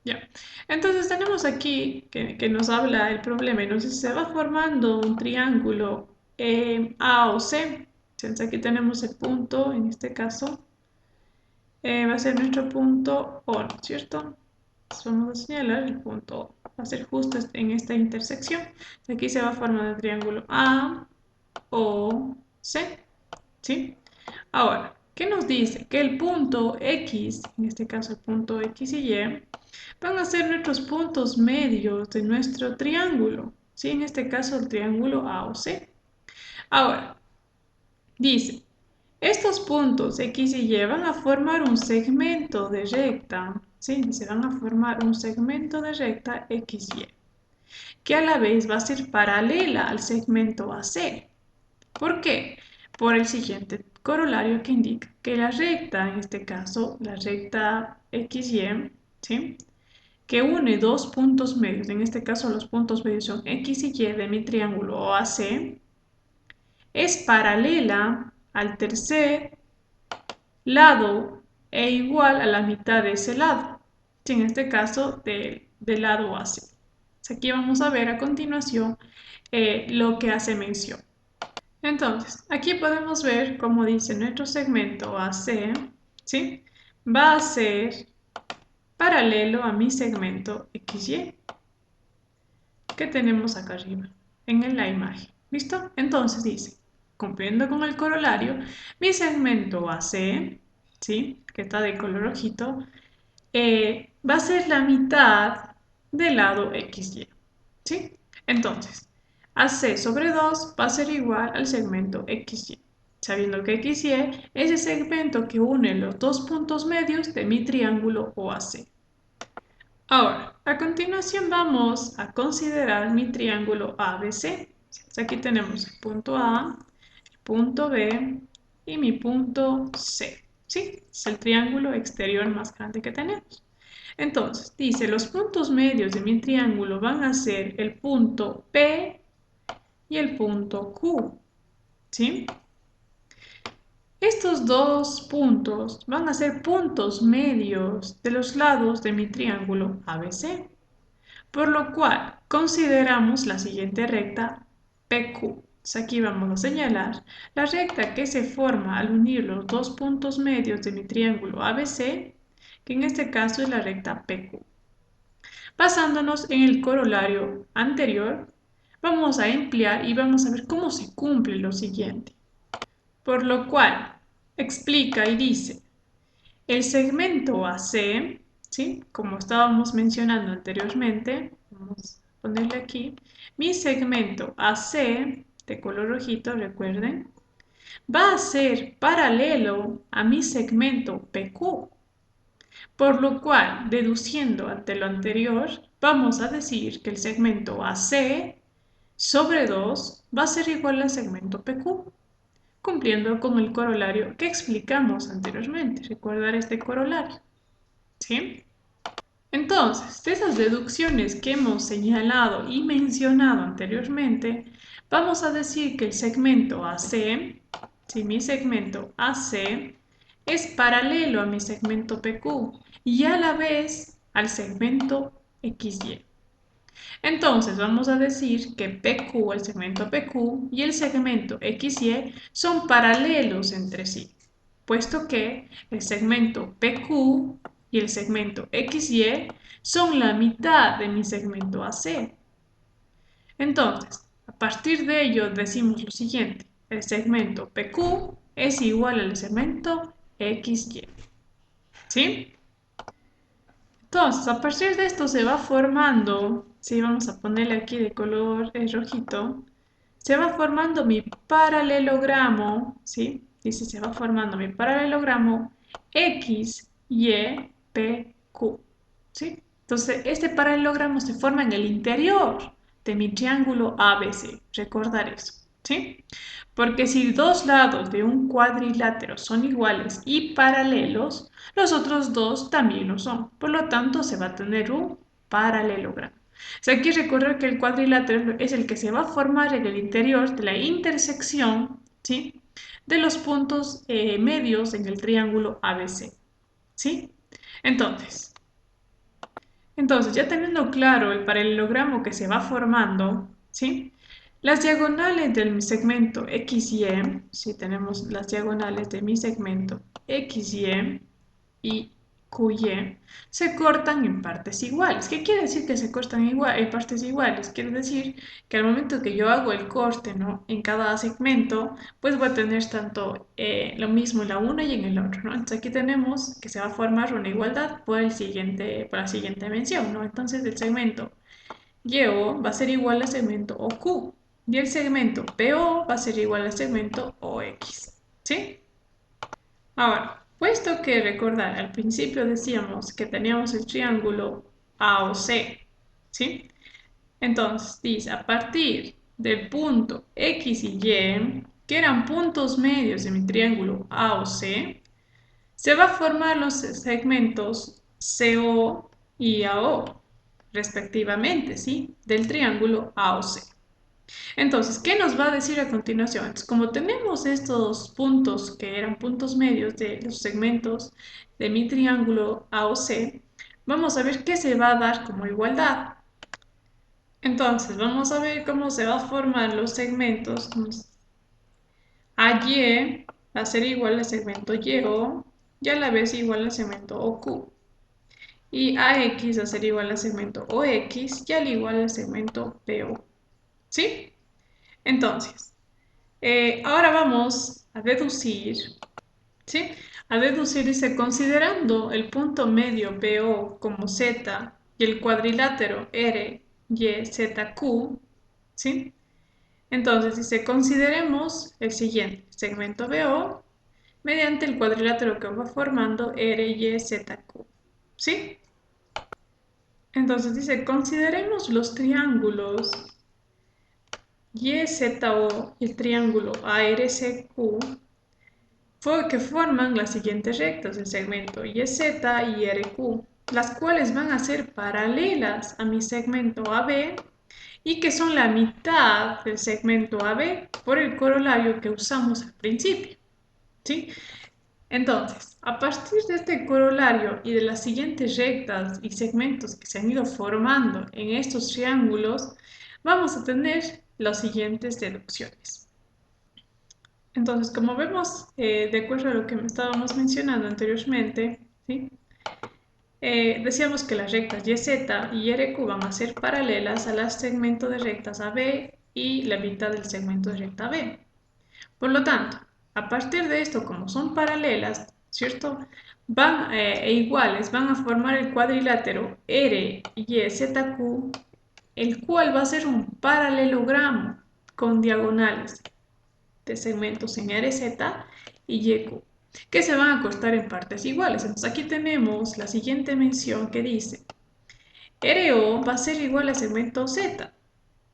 Ya. Entonces tenemos aquí que nos habla el problema. Entonces se va formando un triángulo A o C. Entonces aquí tenemos el punto, en este caso va a ser nuestro punto O, ¿no es cierto? Entonces vamos a señalar el punto O. Va a ser justo en esta intersección. Aquí se va a formar el triángulo A, O, C. ¿Sí? Ahora, ¿qué nos dice? Que el punto X, en este caso el punto X y Y, van a ser nuestros puntos medios de nuestro triángulo. ¿Sí? En este caso el triángulo A o C. Ahora, dice, estos puntos X y Y van a formar un segmento de recta. ¿Sí? Se van a formar un segmento de recta XY, que a la vez va a ser paralela al segmento AC. ¿Por qué? Por el siguiente corolario que indica que la recta, en este caso la recta XY, ¿sí? Que une dos puntos medios, en este caso los puntos medios son X y Y de mi triángulo OAC, es paralela al tercer lado e igual a la mitad de ese lado, ¿sí? En este caso del lado OAC. Aquí vamos a ver a continuación lo que hace mención. Entonces, aquí podemos ver, como dice nuestro segmento AC, ¿sí? Va a ser paralelo a mi segmento XY que tenemos acá arriba, en la imagen. ¿Listo? Entonces dice, cumpliendo con el corolario, mi segmento AC, ¿sí? Que está de color rojito, va a ser la mitad del lado XY, ¿sí? Entonces, AC sobre 2 va a ser igual al segmento XY, sabiendo que XY es el segmento que une los dos puntos medios de mi triángulo OAC. Ahora, a continuación vamos a considerar mi triángulo ABC. Aquí tenemos el punto A, el punto B y mi punto C. ¿Sí? Es el triángulo exterior más grande que tenemos. Entonces, dice, los puntos medios de mi triángulo van a ser el punto P y el punto Q. ¿Sí? Estos dos puntos van a ser puntos medios de los lados de mi triángulo ABC. Por lo cual, consideramos la siguiente recta PQ. Aquí vamos a señalar la recta que se forma al unir los dos puntos medios de mi triángulo ABC, que en este caso es la recta PQ. Basándonos en el corolario anterior, vamos a emplear y vamos a ver cómo se cumple lo siguiente. Por lo cual, explica y dice, el segmento AC, ¿sí? Como estábamos mencionando anteriormente, vamos a ponerle aquí, mi segmento AC, de color rojito, recuerden, va a ser paralelo a mi segmento PQ. Por lo cual, deduciendo ante lo anterior, vamos a decir que el segmento AC sobre 2 va a ser igual al segmento PQ, cumpliendo con el corolario que explicamos anteriormente. Recordar este corolario. ¿Sí? Entonces, de esas deducciones que hemos señalado y mencionado anteriormente, vamos a decir que el segmento AC, si mi segmento AC es paralelo a mi segmento PQ y a la vez al segmento XY. Entonces vamos a decir que PQ, el segmento PQ y el segmento XY son paralelos entre sí, puesto que el segmento PQ y el segmento XY son la mitad de mi segmento AC. Entonces, a partir de ello decimos lo siguiente, el segmento PQ es igual al segmento XY. ¿Sí? Entonces, a partir de esto se va formando, si vamos a ponerle aquí de color rojito, se va formando mi paralelogramo, ¿sí? Dice, se va formando mi paralelogramo X, Y, P, Q, ¿sí? Entonces, este paralelogramo se forma en el interior de mi triángulo ABC, recordar eso, ¿sí? Porque si dos lados de un cuadrilátero son iguales y paralelos, los otros dos también lo son. Por lo tanto, se va a tener un paralelogramo. O sea, hay que recordar que el cuadrilátero es el que se va a formar en el interior de la intersección, ¿sí? De los puntos medios en el triángulo ABC. ¿Sí? Entonces, Entonces, ya teniendo claro el paralelogramo que se va formando, ¿sí? Las diagonales del segmento XY, si tenemos las diagonales de mi segmento XY y QY, se cortan en partes iguales. ¿Qué quiere decir que se cortan en partes iguales? Quiere decir que al momento que yo hago el corte, ¿no?, en cada segmento, pues voy a tener tanto lo mismo en la una y en el otro, ¿no? Entonces aquí tenemos que se va a formar una igualdad por por la siguiente mención, ¿no? Entonces el segmento YO va a ser igual al segmento OQ y el segmento PO va a ser igual al segmento OX, ¿sí? Ahora, puesto que recordar, al principio decíamos que teníamos el triángulo AOC, ¿sí? Entonces dice, a partir del punto X y Y, que eran puntos medios de mi triángulo AOC, se va a formar los segmentos CO y AO, respectivamente, ¿sí?, del triángulo AOC. Entonces, ¿qué nos va a decir a continuación? Entonces, como tenemos estos puntos que eran puntos medios de los segmentos de mi triángulo AOC, vamos a ver qué se va a dar como igualdad. Entonces, vamos a ver cómo se van a formar los segmentos. AY va a ser igual al segmento YO y a la vez igual al segmento OQ. Y AX va a ser igual al segmento OX y al igual al segmento PO. ¿Sí? Entonces, ahora vamos a deducir, ¿sí? A deducir, dice, considerando el punto medio PO como Z y el cuadrilátero R, Y, Z, Q, ¿sí? Entonces, dice, consideremos el siguiente segmento BO mediante el cuadrilátero que va formando R, Y, Z, Q, ¿sí? Entonces dice, consideremos los triángulos YZO y el triángulo ARCQ que forman las siguientes rectas del segmento YZ y RQ, las cuales van a ser paralelas a mi segmento AB y que son la mitad del segmento AB por el corolario que usamos al principio, ¿sí? Entonces, a partir de este corolario y de las siguientes rectas y segmentos que se han ido formando en estos triángulos, vamos a tener las siguientes deducciones. Entonces, como vemos, de acuerdo a lo que estábamos mencionando anteriormente, ¿sí?, decíamos que las rectas YZ y RQ van a ser paralelas al segmento de rectas AB y la mitad del segmento de recta B. Por lo tanto, a partir de esto, como son paralelas, ¿cierto?, van iguales, van a formar el cuadrilátero RYZQ, el cual va a ser un paralelogramo con diagonales de segmentos en RZ y YQ, que se van a cortar en partes iguales. Entonces aquí tenemos la siguiente mención que dice, RO va a ser igual a segmento Z.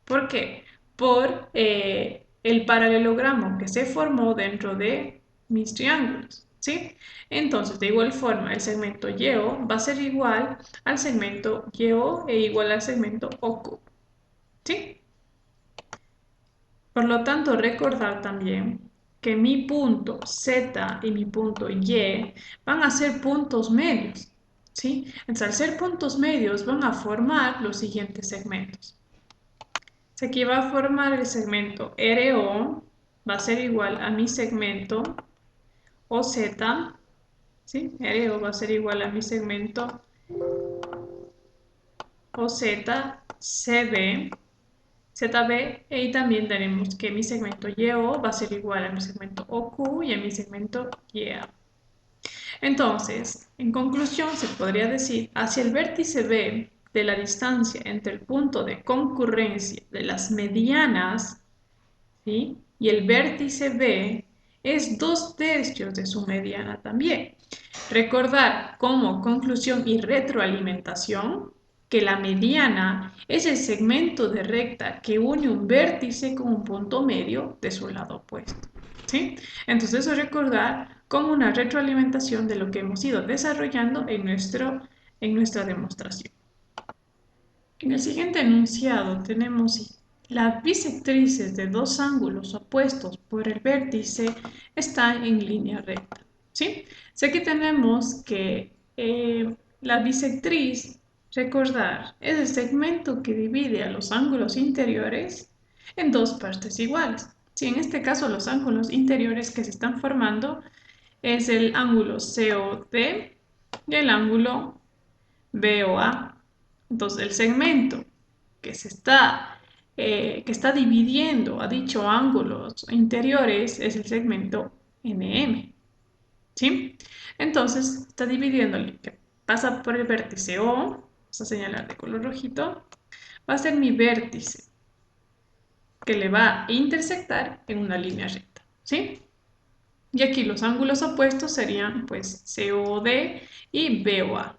¿Por qué? Por el paralelogramo que se formó dentro de mis triángulos, ¿sí? Entonces, de igual forma, el segmento YO va a ser igual al segmento YO e igual al segmento OQ, ¿sí? Por lo tanto, recordar también que mi punto Z y mi punto Y van a ser puntos medios, ¿sí? Entonces, al ser puntos medios, van a formar los siguientes segmentos. Aquí va a formar el segmento RO, va a ser igual a mi segmento OZ, ¿sí? RO va a ser igual a mi segmento OZ, CB, ZB, y también tenemos que mi segmento YO va a ser igual a mi segmento OQ y a mi segmento YA. Entonces, en conclusión, se podría decir, hacia el vértice B de la distancia entre el punto de concurrencia de las medianas, ¿sí?, y el vértice B es 2/3 de su mediana también. Recordar como conclusión y retroalimentación que la mediana es el segmento de recta que une un vértice con un punto medio de su lado opuesto, ¿sí? Entonces eso recordar como una retroalimentación de lo que hemos ido desarrollando en nuestra demostración. En el siguiente enunciado tenemos las bisectrices de dos ángulos opuestos por el vértice están en línea recta, ¿sí? Aquí tenemos que la bisectriz Recordar, es el segmento que divide a los ángulos interiores en dos partes iguales. Si en este caso los ángulos interiores que se están formando es el ángulo COD y el ángulo BOA. Entonces el segmento que está dividiendo a dicho ángulos interiores es el segmento NM. ¿Sí? Entonces está dividiendo el que pasa por el vértice O, vamos a señalar de color rojito, va a ser mi vértice que le va a intersectar en una línea recta. ¿Sí? Y aquí los ángulos opuestos serían pues COD y BOA.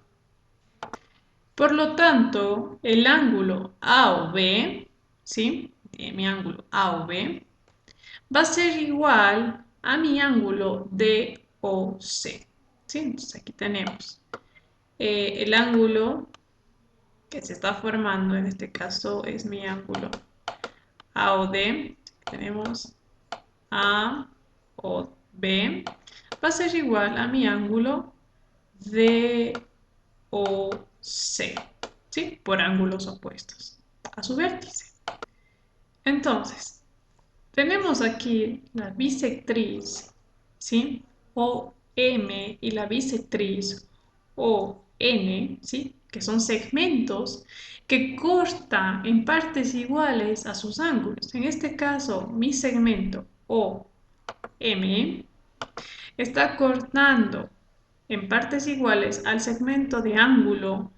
Por lo tanto, el ángulo AOB, ¿sí? Mi ángulo AOB va a ser igual a mi ángulo DOC. ¿Sí? Entonces aquí tenemos el ángulo que se está formando, en este caso es mi ángulo AOD. Tenemos AOB va a ser igual a mi ángulo DOC, ¿sí? Por ángulos opuestos a su vértice. Entonces, tenemos aquí la bisectriz, ¿sí? OM y la bisectriz ON, ¿sí? Que son segmentos que cortan en partes iguales a sus ángulos. En este caso, mi segmento OM está cortando en partes iguales al segmento de ángulo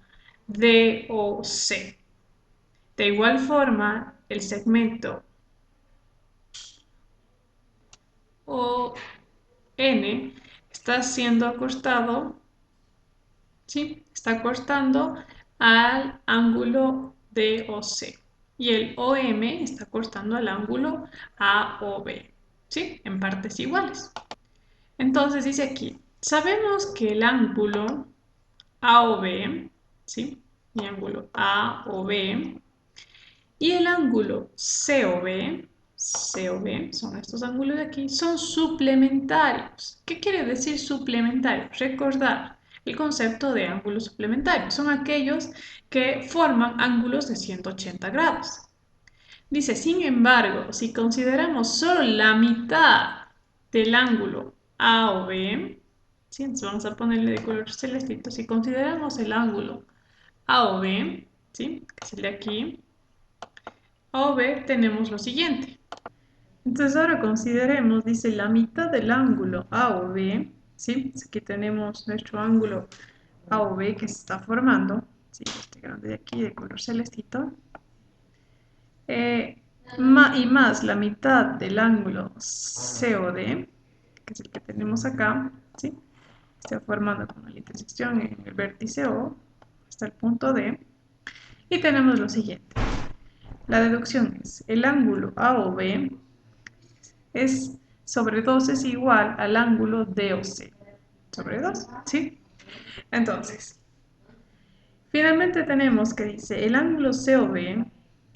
DOC. De igual forma, el segmento ON está siendo acostado, ¿sí? Está cortando al ángulo DOC. Y el OM está cortando al ángulo AOB, ¿sí? En partes iguales. Entonces dice aquí, sabemos que el ángulo AOB, ¿sí? Mi ángulo AOB y el ángulo COB, son estos ángulos de aquí, son suplementarios. ¿Qué quiere decir suplementarios? Recordar el concepto de ángulos suplementarios. Son aquellos que forman ángulos de 180 grados. Dice, sin embargo, si consideramos solo la mitad del ángulo AOB, ¿sí? Entonces vamos a ponerle de color celestito. Si consideramos el ángulo AOB, ¿sí? Que es el de aquí, AOB, tenemos lo siguiente. Entonces ahora consideremos, dice, la mitad del ángulo AOB, ¿sí? Aquí tenemos nuestro ángulo AOB que se está formando, ¿sí? Este grande de aquí de color celestito. Y más la mitad del ángulo COD, que es el que tenemos acá, ¿sí? Está formando con la intersección en el vértice O hasta el punto D. Y tenemos lo siguiente. La deducción es, el ángulo AOB es sobre 2 es igual al ángulo DOC. Sobre 2, ¿sí? Entonces, finalmente tenemos que dice el ángulo COB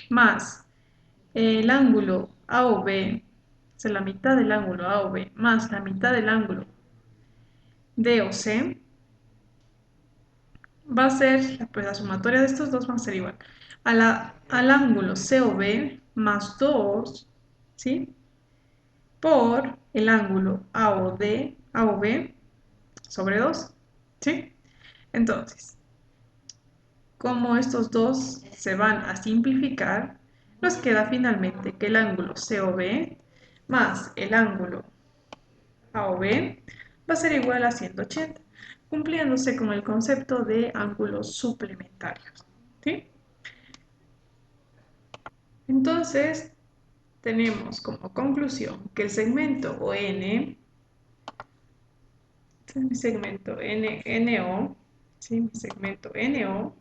más el ángulo AOB, o sea, la mitad del ángulo AOB más la mitad del ángulo DOC, va a ser, pues la sumatoria de estos dos va a ser igual al ángulo COB más 2, ¿sí? Por el ángulo AOB sobre 2, ¿sí? Entonces, como estos dos se van a simplificar, nos queda finalmente que el ángulo COB más el ángulo AOB va a ser igual a 180, cumpliéndose con el concepto de ángulos suplementarios, ¿sí? Entonces, tenemos como conclusión que el segmento ON, este es mi segmento NO, ¿sí? Mi segmento NO,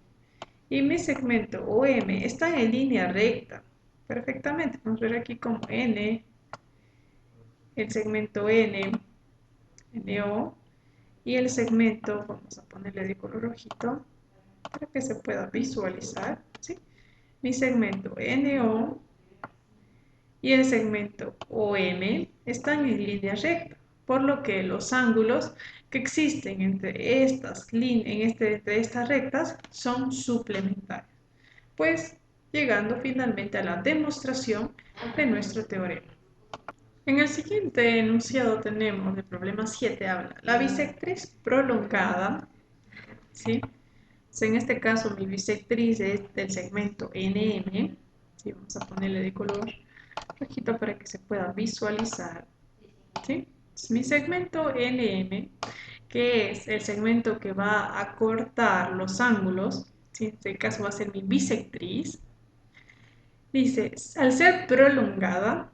y mi segmento OM están en línea recta, perfectamente. Vamos a ver aquí como N, el segmento NO, y el segmento, vamos a ponerle de color rojito, para que se pueda visualizar, ¿sí? Mi segmento NO y el segmento OM están en línea recta. por lo que los ángulos que existen entre estas rectas son suplementarios. Pues llegando finalmente a la demostración de nuestro teorema. En el siguiente enunciado tenemos el problema 7, habla la bisectriz prolongada, ¿sí? En este caso mi bisectriz es del segmento NM, ¿sí? Vamos a ponerle de color rojito para que se pueda visualizar, ¿sí? Mi segmento NM, que es el segmento que va a cortar los ángulos, ¿sí? En este caso va a ser mi bisectriz, dice, al ser prolongada,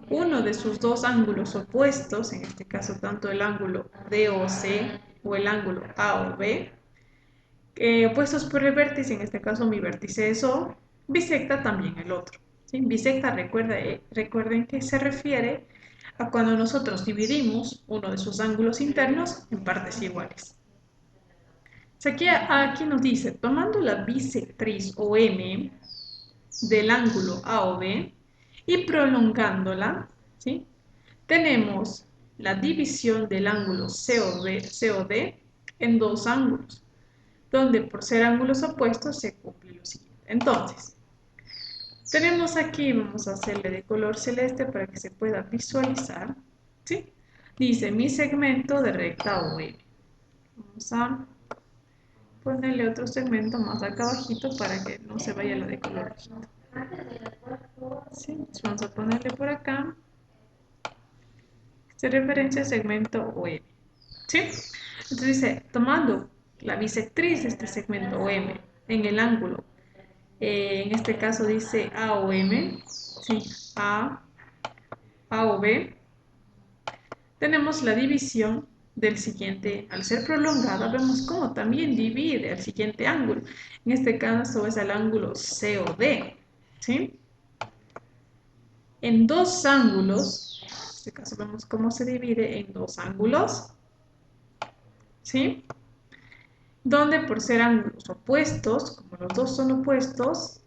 uno de sus dos ángulos opuestos, en este caso tanto el ángulo DOC o el ángulo AOB, opuestos por el vértice, en este caso mi vértice es O, bisecta también el otro. ¿Sí? Bisecta, recuerden que se refiere a cuando nosotros dividimos uno de sus ángulos internos en partes iguales. Aquí nos dice, tomando la bisectriz OM del ángulo AOB y prolongándola, ¿sí? Tenemos la división del ángulo COD en dos ángulos, donde por ser ángulos opuestos se cumple lo siguiente. Entonces, tenemos aquí, vamos a hacerle de color celeste para que se pueda visualizar, ¿sí? Dice mi segmento de recta OM. Vamos a ponerle otro segmento más acá abajito para que no se vaya la de color rojito. ¿Sí? Entonces vamos a ponerle por acá. Se referencia al segmento OM. ¿Sí? Entonces dice, tomando la bisectriz de este segmento OM en el ángulo, en este caso dice AOM, ¿sí? AOB, tenemos la división del siguiente, al ser prolongada, vemos cómo también divide el siguiente ángulo. En este caso es el ángulo COD, ¿sí? En dos ángulos, en este caso vemos cómo se divide en dos ángulos, ¿sí? Donde por ser ángulos opuestos, como los dos son opuestos,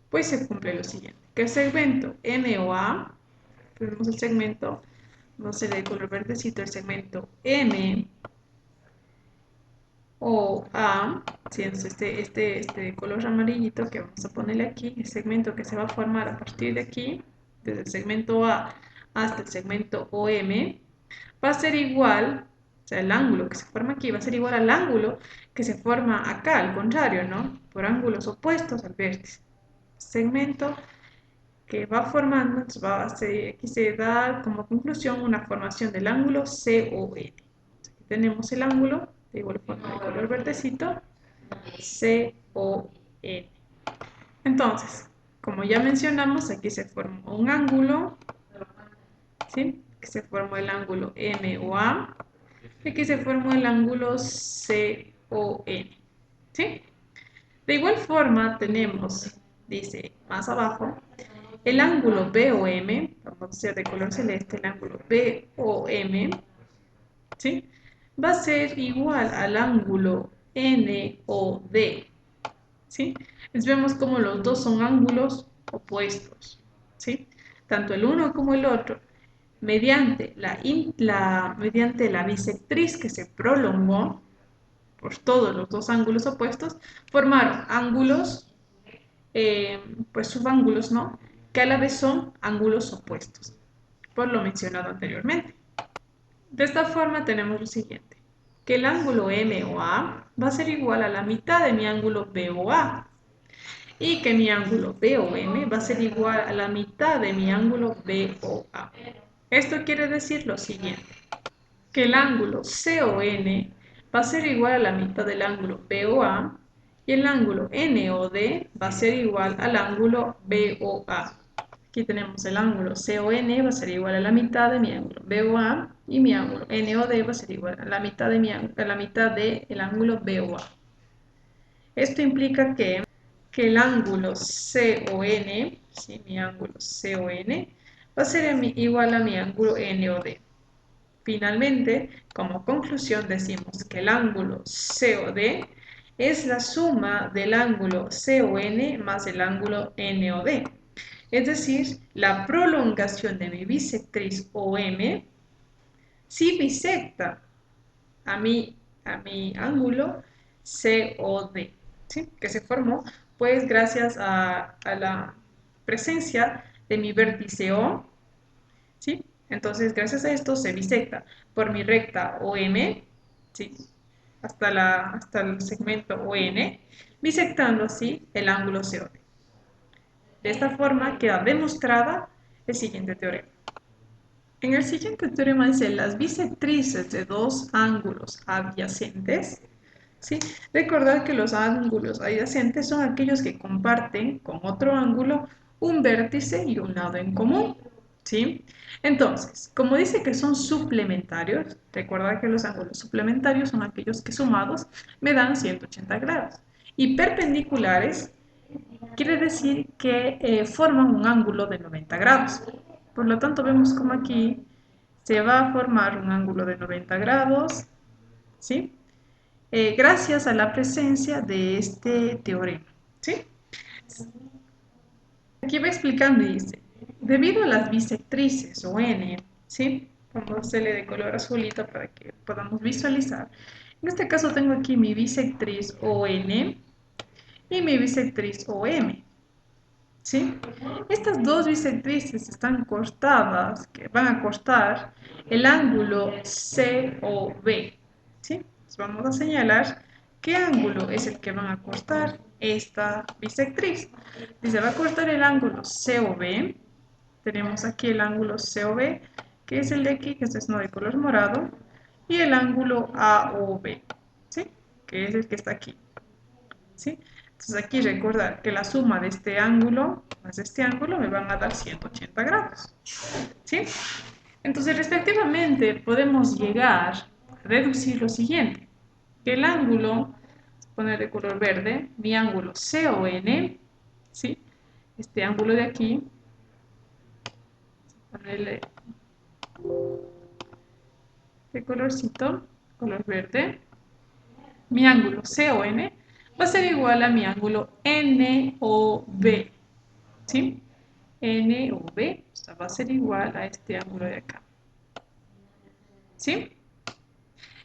pues se cumple lo siguiente, que el segmento MOA, tenemos el segmento, no sé, de color verdecito, el segmento MOA, ¿sí? Este de color amarillito que vamos a ponerle aquí, el segmento que se va a formar a partir de aquí, desde el segmento A hasta el segmento OM, va a ser igual, o sea, el ángulo que se forma aquí va a ser igual al ángulo que se forma acá, al contrario, ¿no? Por ángulos opuestos al vértice. Segmento que va formando, entonces aquí se da como conclusión una formación del ángulo CON. Aquí tenemos el ángulo, de igual forma de color verdecito, CON. Entonces, como ya mencionamos, aquí se formó un ángulo, ¿sí? Que se formó el ángulo MOA, y aquí se formó el ángulo CON, ¿sí? De igual forma tenemos, dice más abajo, el ángulo BOM, vamos a hacer de color celeste, el ángulo BOM, ¿sí? Va a ser igual al ángulo NOD, ¿sí? Entonces vemos como los dos son ángulos opuestos, ¿sí? Tanto el uno como el otro, mediante la bisectriz que se prolongó por todos los dos ángulos opuestos, formaron ángulos, pues subángulos, ¿no? Que a la vez son ángulos opuestos, por lo mencionado anteriormente. De esta forma tenemos lo siguiente, que el ángulo MOA va a ser igual a la mitad de mi ángulo BOA y que mi ángulo BOM va a ser igual a la mitad de mi ángulo BOA. Esto quiere decir lo siguiente, que el ángulo CON va a ser igual a la mitad del ángulo BOA y el ángulo NOD va a ser igual al ángulo BOA. Aquí tenemos el ángulo CON va a ser igual a la mitad de mi ángulo BOA y mi ángulo NOD va a ser igual a la mitad del ángulo BOA. Esto implica que el ángulo CON, ¿sí? Mi ángulo CON, va a ser igual a mi ángulo NOD. Finalmente, como conclusión decimos que el ángulo COD es la suma del ángulo CON más el ángulo NOD. Es decir, la prolongación de mi bisectriz OM si bisecta a mi ángulo COD, ¿sí? Que se formó pues gracias a la presencia de mi vértice O, ¿sí? Entonces, gracias a esto se bisecta por mi recta OM, ¿sí? hasta el segmento ON, bisectando así el ángulo COD. De esta forma queda demostrada el siguiente teorema. En el siguiente teorema dice las bisectrices de dos ángulos adyacentes. ¿Sí? Recordad que los ángulos adyacentes son aquellos que comparten con otro ángulo un vértice y un lado en común. ¿Sí? Entonces, como dice que son suplementarios, recuerda que los ángulos suplementarios son aquellos que sumados me dan 180 grados. Y perpendiculares quiere decir que forman un ángulo de 90 grados. Por lo tanto, vemos como aquí se va a formar un ángulo de 90 grados, ¿sí? Gracias a la presencia de este teorema, ¿sí? Aquí va explicando y dice, debido a las bisectrices o n, ¿sí? Vamos a hacerle de color azulito para que podamos visualizar. En este caso tengo aquí mi bisectriz ON y mi bisectriz OM, ¿sí? Estas dos bisectrices están cortadas, que van a cortar el ángulo COB, ¿sí? Entonces vamos a señalar qué ángulo es el que van a cortar esta bisectriz. Dice, va a cortar el ángulo COB. Tenemos aquí el ángulo COB, que es el de aquí, que este es no de color morado, y el ángulo AOB, ¿sí? Que es el que está aquí, ¿sí? Entonces aquí recordar que la suma de este ángulo más este ángulo me van a dar 180 grados, ¿sí? Entonces respectivamente podemos llegar a deducir lo siguiente, que el ángulo, vamos a poner de color verde, mi ángulo CON, ¿sí? Este ángulo de aquí, ponerle de colorcito, color verde, mi ángulo CON va a ser igual a mi ángulo NOB, ¿sí? NOB, o sea, va a ser igual a este ángulo de acá, ¿sí?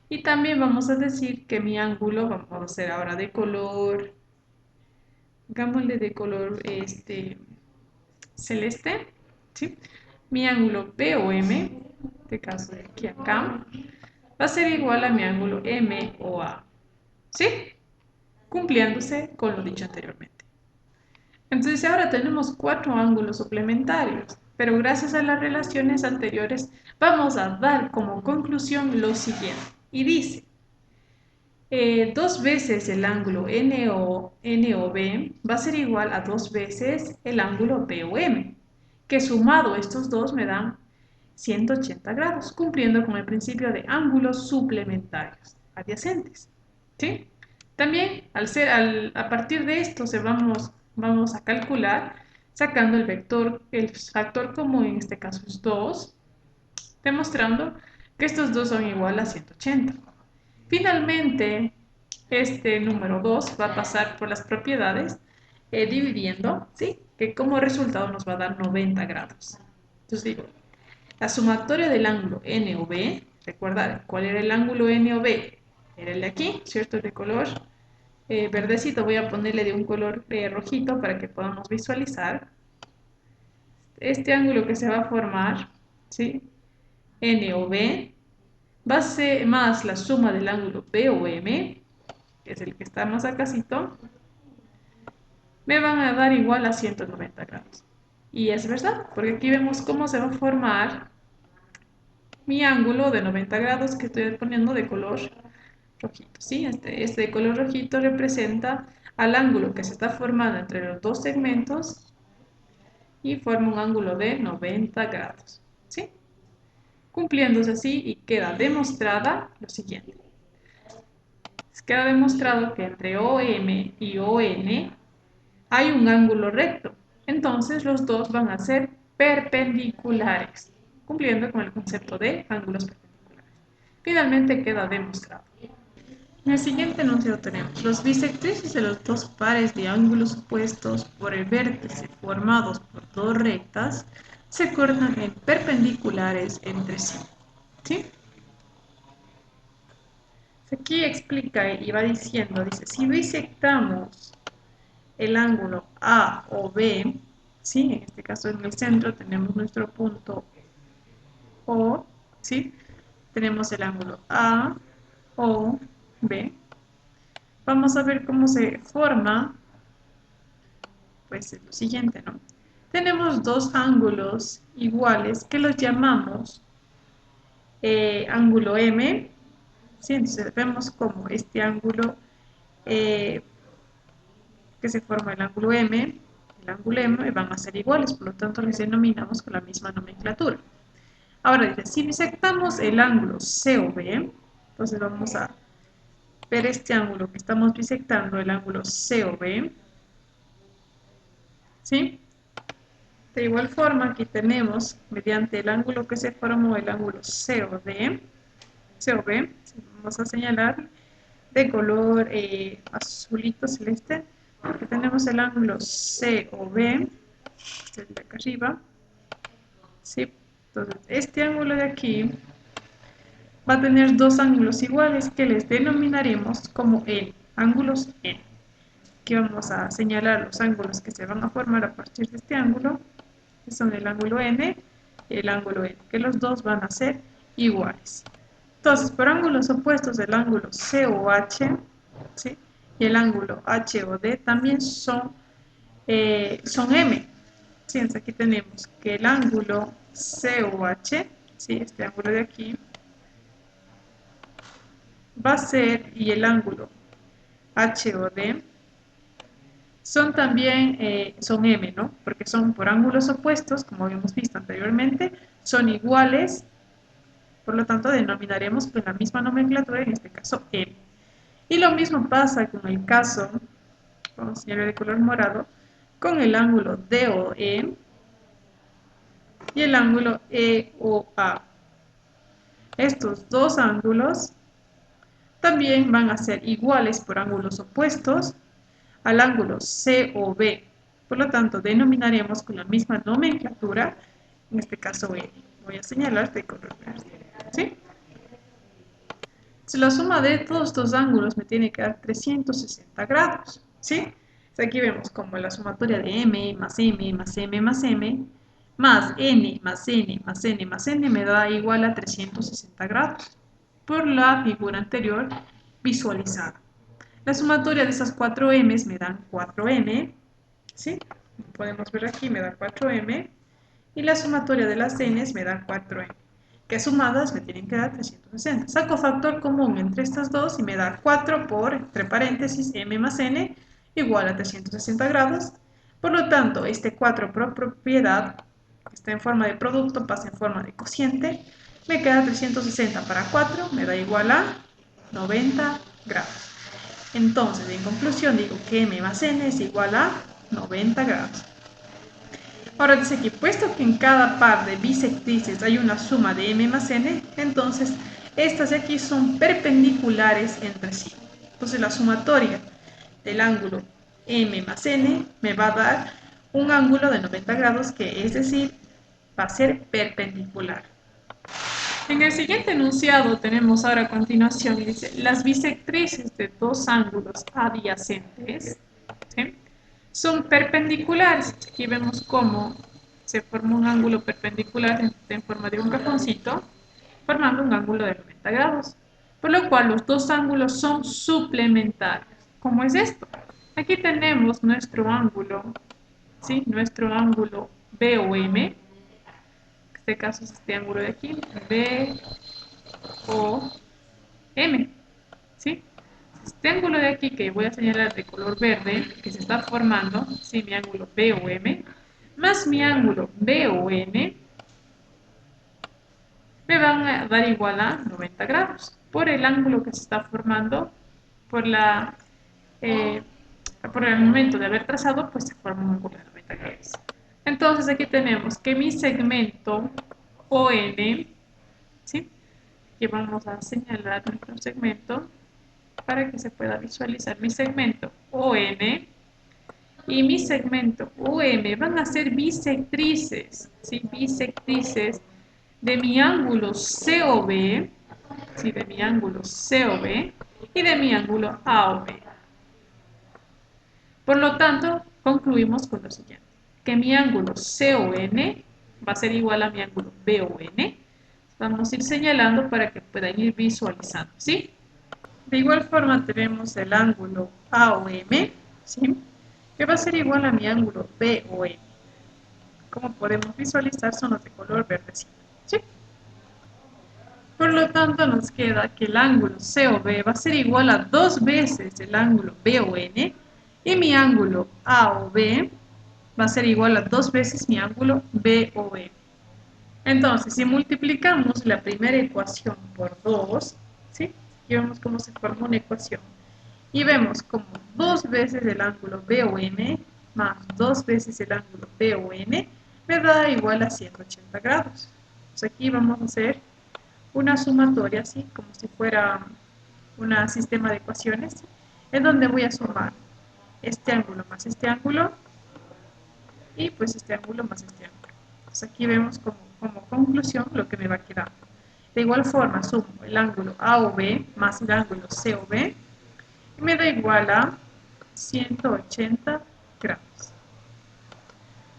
Y también vamos a decir que mi ángulo, vamos a hacer ahora de color, hagámosle de color celeste, ¿sí? Mi ángulo BOM, en este caso de aquí a acá, va a ser igual a mi ángulo MOA, ¿sí? Cumpliéndose con lo dicho anteriormente. Entonces ahora tenemos 4 ángulos suplementarios, pero gracias a las relaciones anteriores vamos a dar como conclusión lo siguiente. Y dice, 2 veces el ángulo NOB va a ser igual a 2 veces el ángulo BOM, que sumado estos dos me dan 180 grados, cumpliendo con el principio de ángulos suplementarios adyacentes, ¿sí? También a partir de esto vamos a calcular sacando el factor común, en este caso es 2, demostrando que estos dos son igual a 180. Finalmente, este número 2 va a pasar por las propiedades dividiendo, ¿sí? Que como resultado nos va a dar 90 grados. Entonces digo, la sumatoria del ángulo NOB, recuerda cuál era el ángulo NOB, era el de aquí, ¿cierto? De color verdecito, voy a ponerle de un color rojito para que podamos visualizar. Este ángulo que se va a formar, ¿sí? NOB, va a ser más la suma del ángulo BOM, que es el que está más acásito, me van a dar igual a 190 grados. Y es verdad, porque aquí vemos cómo se va a formar mi ángulo de 90 grados que estoy poniendo de color rojito, ¿sí? Este de color rojito representa al ángulo que se está formando entre los dos segmentos y forma un ángulo de 90 grados, ¿sí? Cumpliéndose así y queda demostrada lo siguiente. Queda demostrado que entre OM y ON hay un ángulo recto, entonces los dos van a ser perpendiculares, cumpliendo con el concepto de ángulos perpendiculares. Finalmente queda demostrado. En el siguiente enunciado tenemos los bisectrices de los dos pares de ángulos opuestos por el vértice formados por dos rectas se cortan en perpendiculares entre sí, ¿sí? Aquí explica y va diciendo, dice, si bisectamos el ángulo A o B, ¿sí? En este caso en el centro tenemos nuestro punto O, ¿sí? Tenemos el ángulo A, O, B. Vamos a ver cómo se forma, pues es lo siguiente, ¿no? Tenemos dos ángulos iguales que los llamamos ángulo M, ¿sí? Entonces vemos como este ángulo que se forma el ángulo M van a ser iguales, por lo tanto les denominamos con la misma nomenclatura. Ahora dice, si bisectamos el ángulo COB, entonces vamos a ver este ángulo que estamos bisectando, el ángulo COB, ¿sí? De igual forma, aquí tenemos, mediante el ángulo que se formó, el ángulo COB, vamos a señalar de color azulito celeste, porque tenemos el ángulo COB, este de acá arriba, ¿sí? Entonces, este ángulo de aquí va a tener dos ángulos iguales que les denominaremos como N, ángulos N. Aquí vamos a señalar los ángulos que se van a formar a partir de este ángulo, que son el ángulo N y el ángulo N, que los dos van a ser iguales. Entonces, por ángulos opuestos, el ángulo COH, ¿sí? Y el ángulo HOD también son M. ¿Sí? Entonces aquí tenemos que el ángulo COH, ¿sí? Este ángulo de aquí, va a ser, y el ángulo HOD, son también, son M, ¿no? Porque son por ángulos opuestos, como habíamos visto anteriormente, son iguales, por lo tanto denominaremos con la misma nomenclatura, en este caso M. Y lo mismo pasa con el caso, vamos a señalar de color morado, con el ángulo DOE y el ángulo EOA. Estos dos ángulos también van a ser iguales por ángulos opuestos al ángulo COB. Por lo tanto, denominaremos con la misma nomenclatura, en este caso N. Voy a señalar de color verde. ¿Sí? Si la suma de todos estos ángulos me tiene que dar 360 grados. ¿Sí? Entonces aquí vemos como la sumatoria de M más M más M más M más N más N más N más N me da igual a 360 grados por la figura anterior visualizada. La sumatoria de esas 4 M's me dan 4M, ¿sí? Como podemos ver aquí me da 4M, y la sumatoria de las N's me da 4M, que sumadas me tienen que dar 360. Saco factor común entre estas dos y me da 4 por, entre paréntesis, M más N, igual a 360 grados. Por lo tanto, este 4 por propiedad, que está en forma de producto, pasa en forma de cociente, me queda 360 para 4, me da igual a 90 grados. Entonces, en conclusión, digo que M más N es igual a 90 grados. Ahora dice aquí, puesto que en cada par de bisectrices hay una suma de M más N, entonces estas de aquí son perpendiculares entre sí. Entonces la sumatoria del ángulo M más N me va a dar un ángulo de 90 grados, que es decir, va a ser perpendicular. En el siguiente enunciado tenemos ahora a continuación, dice, las bisectrices de dos ángulos adyacentes, ¿sí?, son perpendiculares. Aquí vemos cómo se forma un ángulo perpendicular en forma de un cajoncito, formando un ángulo de 90 grados, por lo cual los dos ángulos son suplementarios. ¿Cómo es esto? Aquí tenemos nuestro ángulo, ¿sí?, nuestro ángulo BOM. En este caso es este ángulo de aquí, BOM, ¿sí? Este ángulo de aquí, que voy a señalar de color verde, que se está formando, ¿sí?, mi ángulo BOM, más mi ángulo BON, me van a dar igual a 90 grados, por el ángulo que se está formando, por el momento de haber trazado, pues se forma un ángulo de 90 grados. Entonces aquí tenemos que mi segmento ON, ¿sí?, que vamos a señalar nuestro segmento para que se pueda visualizar mi segmento ON y mi segmento OM van a ser bisectrices, ¿sí?, bisectrices de mi ángulo COB ¿sí? De mi ángulo COB y de mi ángulo AOB. Por lo tanto, concluimos con lo siguiente, que mi ángulo CON va a ser igual a mi ángulo BON. Vamos a ir señalando para que puedan ir visualizando, ¿sí? De igual forma tenemos el ángulo AOM, ¿sí? Que va a ser igual a mi ángulo BOM. Como podemos visualizar, son los de color verdecito, ¿sí? Por lo tanto, nos queda que el ángulo COB va a ser igual a 2 veces el ángulo BON y mi ángulo AOB va a ser igual a 2 veces mi ángulo BOM. Entonces, si multiplicamos la primera ecuación por 2, ¿sí? Aquí vemos cómo se forma una ecuación. Y vemos como 2 veces el ángulo BOM más 2 veces el ángulo BON me da igual a 180 grados. Entonces aquí vamos a hacer una sumatoria, así como si fuera un sistema de ecuaciones, en donde voy a sumar este ángulo más este ángulo y pues este ángulo más este ángulo. Entonces aquí vemos como conclusión lo que me va quedando. De igual forma sumo el ángulo AOB más el ángulo COB y me da igual a 180 grados.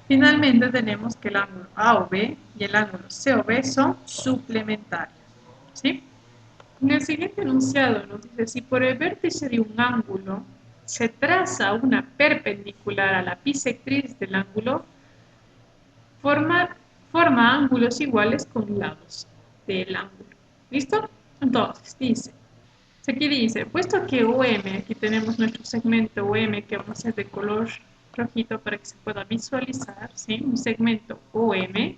Finalmente tenemos que el ángulo AOB y el ángulo COB son suplementarios, ¿sí? En el siguiente enunciado nos dice, si por el vértice de un ángulo se traza una perpendicular a la bisectriz del ángulo, forma ángulos iguales con lados del ángulo. ¿Listo? Entonces, aquí dice, puesto que OM, aquí tenemos nuestro segmento OM que vamos a hacer de color rojito para que se pueda visualizar, ¿sí? Un segmento OM,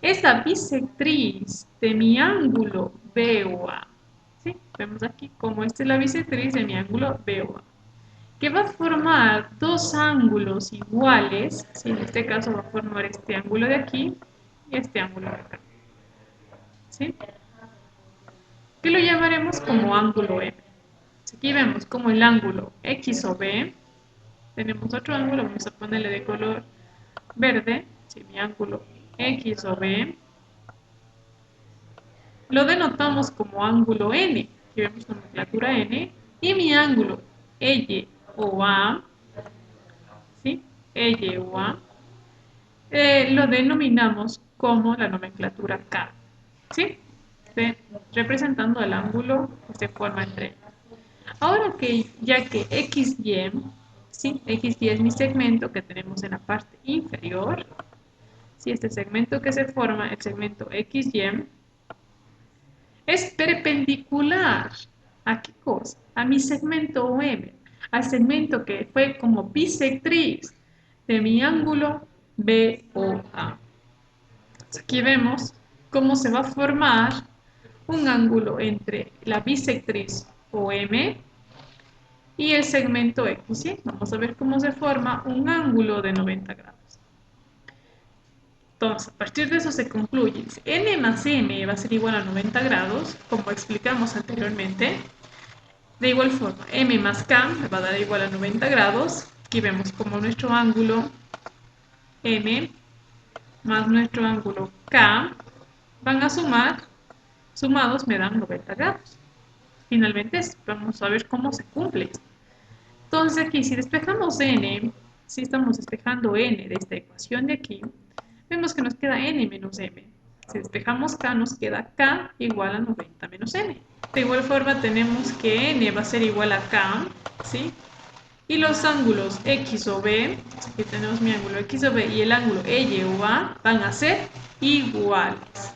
es la bisectriz de mi ángulo BOA. ¿Sí? Vemos aquí cómo esta es la bisectriz de mi ángulo BOA, que va a formar dos ángulos iguales, ¿sí? En este caso va a formar este ángulo de aquí y este ángulo de acá, ¿sí? Que lo llamaremos como ángulo M. Aquí vemos como el ángulo X o B, tenemos otro ángulo, vamos a ponerle de color verde, ¿sí? Mi ángulo X o B, lo denotamos como ángulo N, aquí vemos nomenclatura N, y mi ángulo Y o A, ¿sí? Y o A, lo denominamos como la nomenclatura K, ¿sí? Representando el ángulo que se forma entre ellos. Ahora que ya que XY, ¿sí? XY es mi segmento que tenemos en la parte inferior, ¿sí? Este segmento que se forma, el segmento XY, es perpendicular ¿a qué cosa? A mi segmento OM, al segmento que fue como bisectriz de mi ángulo BOA. Aquí vemos cómo se va a formar un ángulo entre la bisectriz OM y el segmento X. Vamos a ver cómo se forma un ángulo de 90 grados. Entonces, a partir de eso se concluye, n más m va a ser igual a 90 grados, como explicamos anteriormente. De igual forma, m más k me va a dar igual a 90 grados. Aquí vemos como nuestro ángulo m más nuestro ángulo k van a sumar, sumados me dan 90 grados. Finalmente, vamos a ver cómo se cumple esto. Entonces aquí, si despejamos n, si estamos despejando n de esta ecuación de aquí, vemos que nos queda n menos m. Si despejamos k, nos queda k igual a 90 menos m. De igual forma tenemos que n va a ser igual a k, ¿sí? Y los ángulos x o b, aquí tenemos mi ángulo x o b y el ángulo y o a, van a ser iguales.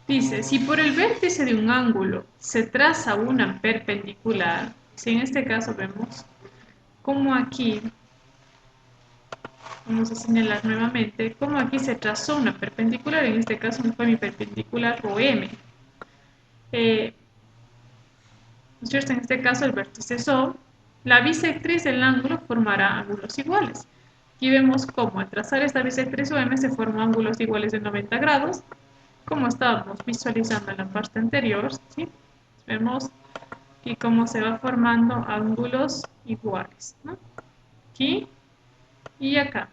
Dice, si por el vértice de un ángulo se traza una perpendicular, si en este caso vemos como aquí, vamos a señalar nuevamente, como aquí se trazó una perpendicular, en este caso fue mi perpendicular OM. ¿No es cierto? En este caso el vértice es O, la bisectriz del ángulo formará ángulos iguales. Aquí vemos cómo al trazar esta bisectriz OM se forman ángulos iguales de 90 grados, como estábamos visualizando en la parte anterior, ¿sí? Vemos aquí cómo se va formando ángulos iguales, ¿no? Aquí y acá.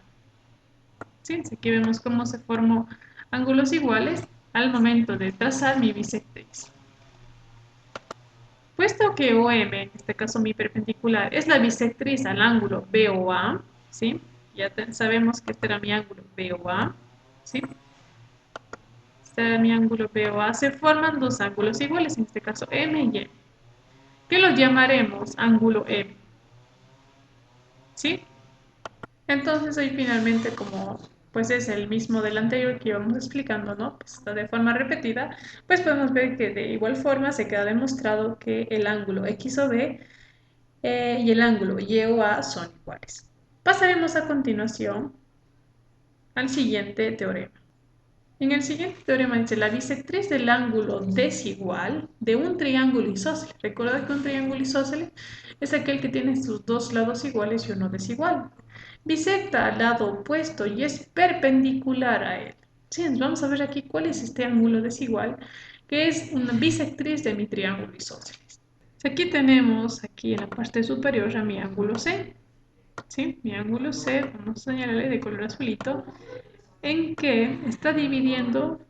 ¿Sí? Aquí vemos cómo se formó ángulos iguales al momento de trazar mi bisectriz. Puesto que OM, en este caso mi perpendicular, es la bisectriz al ángulo BOA, ¿sí? Ya sabemos que este era mi ángulo BOA, ¿sí? Este era mi ángulo BOA. Se forman dos ángulos iguales, en este caso M y M, que los llamaremos ángulo M, ¿sí? Entonces ahí finalmente, como pues es el mismo del anterior que íbamos explicando, ¿no? Pues está de forma repetida, pues podemos ver que de igual forma se queda demostrado que el ángulo X o B y el ángulo Y o A son iguales. Pasaremos a continuación al siguiente teorema. En el siguiente teorema dice la bisectriz del ángulo desigual de un triángulo isósceles. Recuerda que un triángulo isósceles es aquel que tiene sus dos lados iguales y uno desigual. Bisecta al lado opuesto y es perpendicular a él. Sí, vamos a ver aquí cuál es este ángulo desigual, que es una bisectriz de mi triángulo isósceles. Aquí tenemos, aquí en la parte superior, a mi ángulo C. ¿Sí? Mi ángulo C, vamos a señalarle de color azulito, en que está dividiendo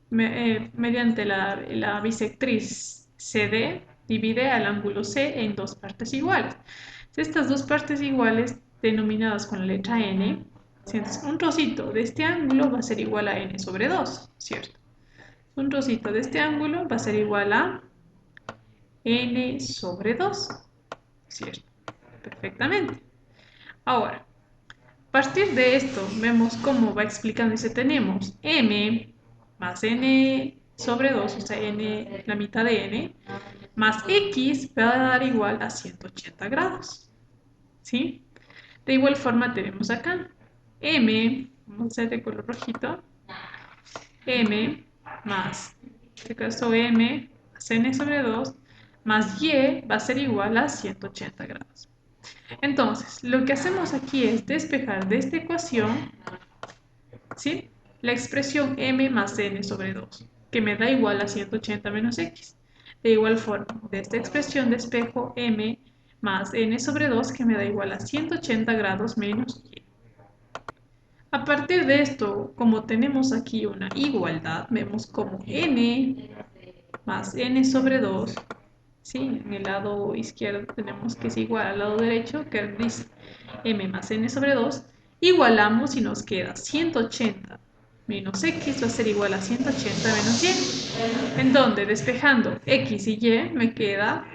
mediante la bisectriz CD, divide al ángulo C en dos partes iguales. Estas dos partes iguales, denominadas con la letra N, entonces un trocito de este ángulo va a ser igual a N sobre 2, ¿cierto? Un trocito de este ángulo va a ser igual a N sobre 2, ¿cierto? Perfectamente. Ahora, a partir de esto, vemos cómo va explicando. Dice, tenemos M más N sobre 2, o sea, N, la mitad de N, más X va a dar igual a 180 grados. ¿Sí? De igual forma tenemos acá M, vamos a hacer de color rojito, M más, en este caso M más N sobre 2, más Y va a ser igual a 180 grados. Entonces, lo que hacemos aquí es despejar de esta ecuación, ¿sí?, la expresión m más n sobre 2, que me da igual a 180 menos x. De igual forma, de esta expresión despejo m más n sobre 2, que me da igual a 180 grados menos y. A partir de esto, como tenemos aquí una igualdad, vemos como n más n sobre 2, ¿sí? En el lado izquierdo tenemos que es igual al lado derecho, que dice m más n sobre 2, igualamos y nos queda 180 menos x va a ser igual a 180 menos y, en donde despejando x y y me queda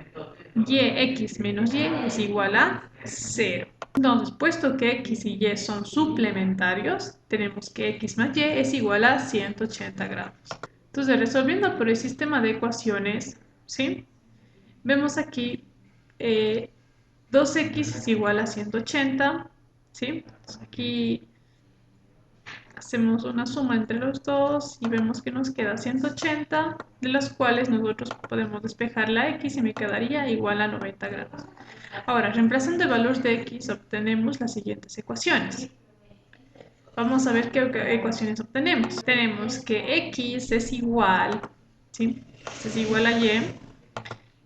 x menos y es igual a 0. Entonces, puesto que x y y son suplementarios, tenemos que x más y es igual a 180 grados. Entonces, resolviendo por el sistema de ecuaciones, ¿sí?, vemos aquí 2x es igual a 180, ¿sí? Entonces aquí hacemos una suma entre los dos y vemos que nos queda 180, de las cuales nosotros podemos despejar la x y me quedaría igual a 90 grados. Ahora, reemplazando el valor de x, obtenemos las siguientes ecuaciones. Vamos a ver qué ecuaciones obtenemos. Tenemos que x es igual, ¿sí?, es igual a y.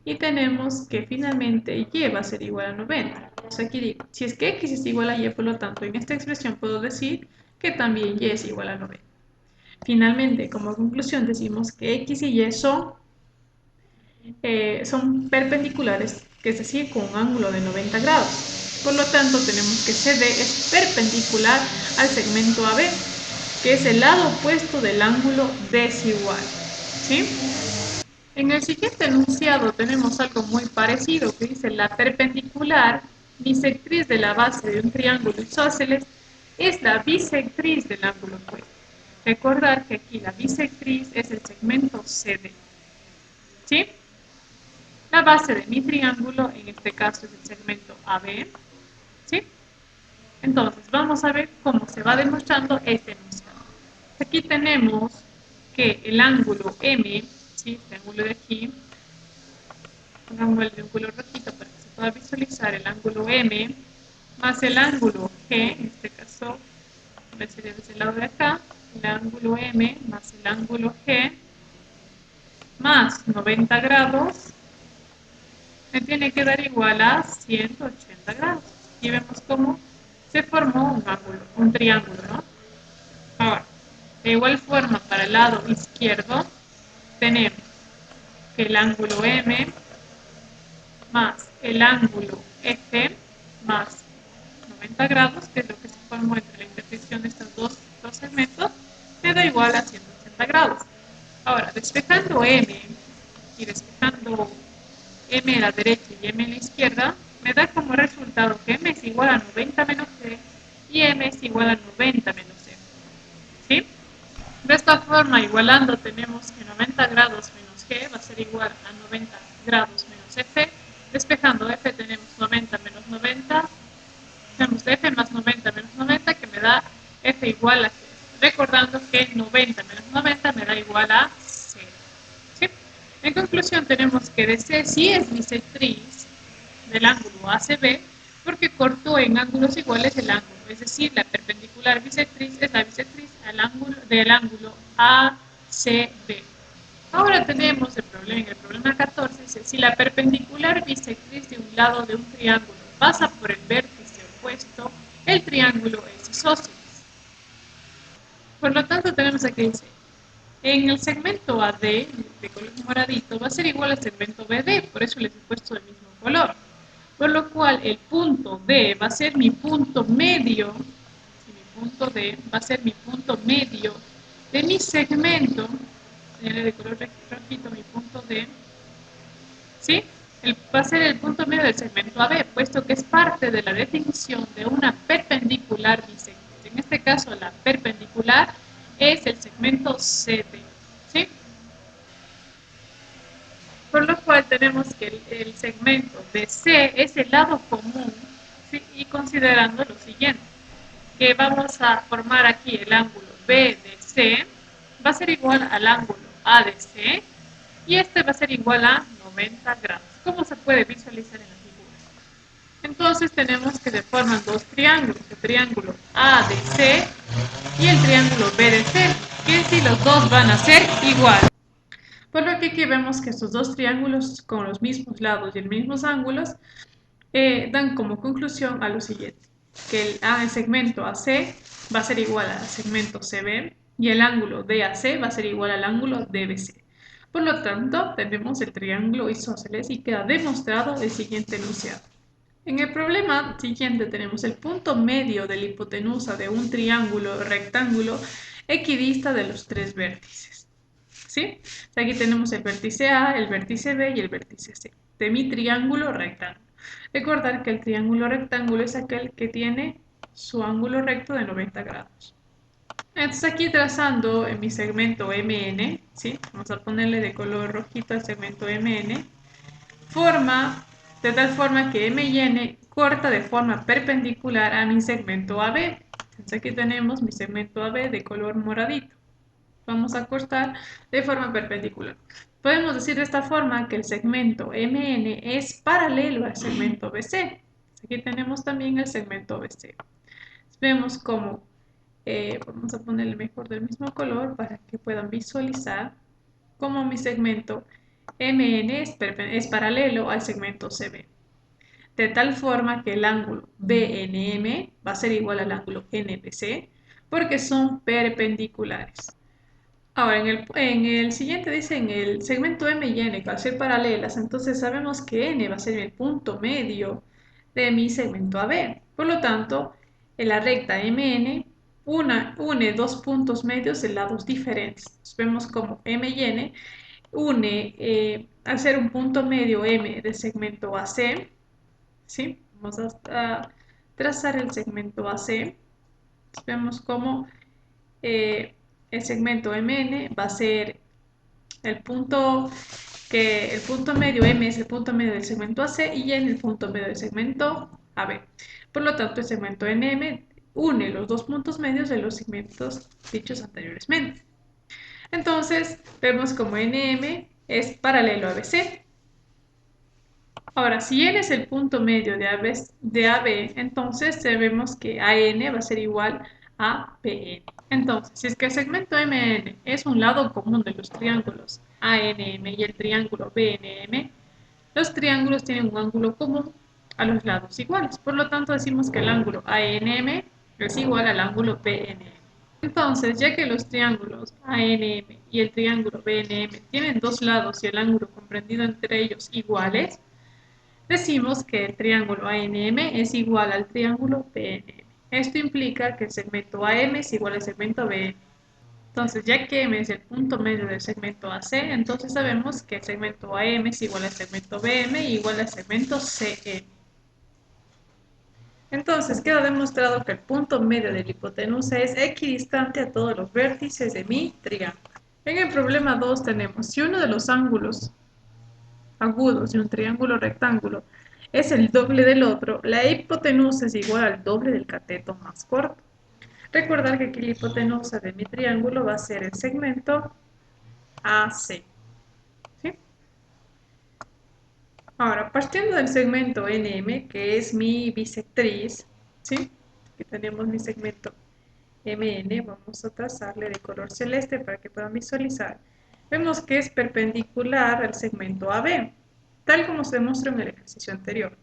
Y tenemos que finalmente y va a ser igual a 90. Entonces aquí digo, si es que x es igual a y, por lo tanto, en esta expresión puedo decir que también y es igual a 90. Finalmente, como conclusión, decimos que x y y son perpendiculares, que es decir, con un ángulo de 90 grados. Por lo tanto, tenemos que CD es perpendicular al segmento AB, que es el lado opuesto del ángulo desigual. ¿Sí? En el siguiente enunciado tenemos algo muy parecido que dice la perpendicular bisectriz de la base de un triángulo isósceles es la bisectriz del ángulo opuesto. Recordar que aquí la bisectriz es el segmento CD. ¿Sí? La base de mi triángulo, en este caso es el segmento AB. ¿Sí? Entonces, vamos a ver cómo se va demostrando este enunciado. Aquí tenemos que el ángulo M, ¿sí?, este ángulo de aquí, pongamos el ángulo rojito para que se pueda visualizar el ángulo M, más el ángulo G, en este caso, sería desde el lado de acá, el ángulo M más el ángulo G, más 90 grados, me tiene que dar igual a 180 grados. Y vemos cómo se formó un ángulo, un triángulo, ¿no? Ahora, de igual forma, para el lado izquierdo, tenemos que el ángulo M más el ángulo F más 90 grados, que es lo que se formó entre la intersección de estos dos segmentos, me da igual a 180 grados. Ahora, despejando M y despejando M a la derecha y M a la izquierda, me da como resultado que M es igual a 90 menos C y M es igual a 90 menos C. ¿Sí? De esta forma, igualando, tenemos que 90 grados menos G va a ser igual a 90 grados menos F. Despejando F tenemos 90 menos 90. Tenemos F más 90 menos 90 que me da F igual a G. Recordando que 90 menos 90 me da igual a 0. ¿Sí? En conclusión, tenemos que DC sí es bisectriz del ángulo ACB porque cortó en ángulos iguales el ángulo, es decir, la perpendicular bisectriz es la bisectriz del ángulo ACB. Ahora tenemos el problema 14, dice, si la perpendicular bisectriz de un lado de un triángulo pasa por el vértice opuesto, el triángulo es isósceles. Por lo tanto, tenemos aquí, dice, en el segmento AD, de color moradito, va a ser igual al segmento BD, por eso les he puesto el mismo color. Por lo cual, el punto D va a ser mi punto medio, mi punto D va a ser mi punto medio de mi segmento, de color rojito mi punto D, ¿sí? Va a ser el punto medio del segmento AB, puesto que es parte de la definición de una perpendicular bisectriz. En este caso, la perpendicular es el segmento CD, ¿sí? Por lo cual tenemos que el segmento de C es el lado común, ¿sí? Y considerando lo siguiente, que vamos a formar aquí el ángulo B de C, va a ser igual al ángulo A de C, y este va a ser igual a 90 grados. ¿Cómo se puede visualizar en la figura? Entonces tenemos que se forman dos triángulos, el triángulo A de C y el triángulo B de C, que si los dos van a ser iguales. Por lo que aquí vemos que estos dos triángulos con los mismos lados y los mismos ángulos dan como conclusión a lo siguiente, que el segmento AC va a ser igual al segmento CB y el ángulo DAC va a ser igual al ángulo DBC. Por lo tanto, tenemos el triángulo isósceles y queda demostrado el siguiente enunciado. En el problema siguiente tenemos el punto medio de la hipotenusa de un triángulo rectángulo equidista de los tres vértices. ¿Sí? Aquí tenemos el vértice A, el vértice B y el vértice C de mi triángulo rectángulo. Recordar que el triángulo rectángulo es aquel que tiene su ángulo recto de 90 grados. Entonces aquí trazando en mi segmento MN, ¿sí? Vamos a ponerle de color rojito al segmento MN, forma de tal forma que M y N corta de forma perpendicular a mi segmento AB. Entonces aquí tenemos mi segmento AB de color moradito. Vamos a cortar de forma perpendicular. Podemos decir de esta forma que el segmento MN es paralelo al segmento BC. Aquí tenemos también el segmento BC. Vemos cómo, vamos a ponerle mejor del mismo color para que puedan visualizar cómo mi segmento MN es paralelo al segmento CB. De tal forma que el ángulo BNM va a ser igual al ángulo NBC porque son perpendiculares. Ahora, en el siguiente dice en el segmento M y N, que al ser paralelas, entonces sabemos que N va a ser el punto medio de mi segmento AB. Por lo tanto, en la recta MN une dos puntos medios de lados diferentes. Entonces, vemos como M y N une, al ser un punto medio M del segmento AC, ¿sí? Vamos a trazar el segmento AC. Entonces, vemos como el segmento MN va a ser el punto medio M es el punto medio del segmento AC y N el punto medio del segmento AB. Por lo tanto, el segmento NM une los dos puntos medios de los segmentos dichos anteriormente. Entonces, vemos como NM es paralelo a ABC. Ahora, si N es el punto medio de AB, entonces vemos que AN va a ser igual a PN. Entonces, si es que el segmento MN es un lado común de los triángulos ANM y el triángulo BNM, los triángulos tienen un ángulo común a los lados iguales. Por lo tanto, decimos que el ángulo ANM es igual al ángulo BNM. Entonces, ya que los triángulos ANM y el triángulo BNM tienen dos lados y el ángulo comprendido entre ellos iguales, Decimos que el triángulo ANM es igual al triángulo PNM. Esto implica que el segmento AM es igual al segmento BM. Entonces, ya que M es el punto medio del segmento AC, entonces sabemos que el segmento AM es igual al segmento BM y igual al segmento CM. Entonces, queda demostrado que el punto medio de la hipotenusa es equidistante a todos los vértices de mi triángulo. En el problema 2 tenemos, si uno de los ángulos agudos de un triángulo rectángulo es el doble del otro, la hipotenusa es igual al doble del cateto más corto. Recordar que aquí la hipotenusa de mi triángulo va a ser el segmento AC. ¿Sí? Ahora, partiendo del segmento NM, que es mi bisectriz, ¿sí? Aquí tenemos mi segmento MN, vamos a trazarle de color celeste para que puedan visualizar. Vemos que es perpendicular al segmento AB, tal como se demostró en el ejercicio anterior.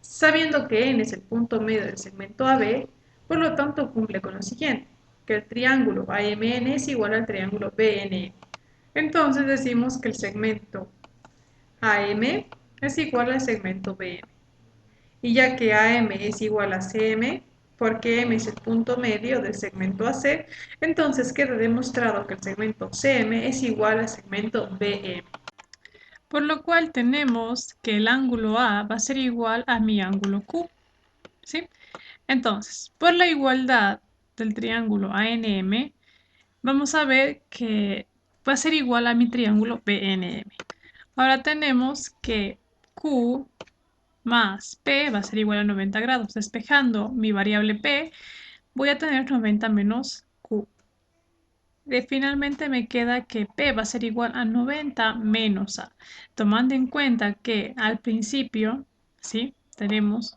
Sabiendo que N es el punto medio del segmento AB, por lo tanto cumple con lo siguiente, que el triángulo AMN es igual al triángulo BNN. Entonces decimos que el segmento AM es igual al segmento BM. Y ya que AM es igual a CM, porque M es el punto medio del segmento AC, entonces queda demostrado que el segmento CM es igual al segmento BM. Por lo cual tenemos que el ángulo A va a ser igual a mi ángulo Q. ¿Sí? Entonces, por la igualdad del triángulo ANM, vamos a ver que va a ser igual a mi triángulo BNM. Ahora tenemos que Q más P va a ser igual a 90 grados. Despejando mi variable P, voy a tener 90 menos Q. Finalmente me queda que P va a ser igual a 90 menos A. Tomando en cuenta que al principio, ¿sí? Tenemos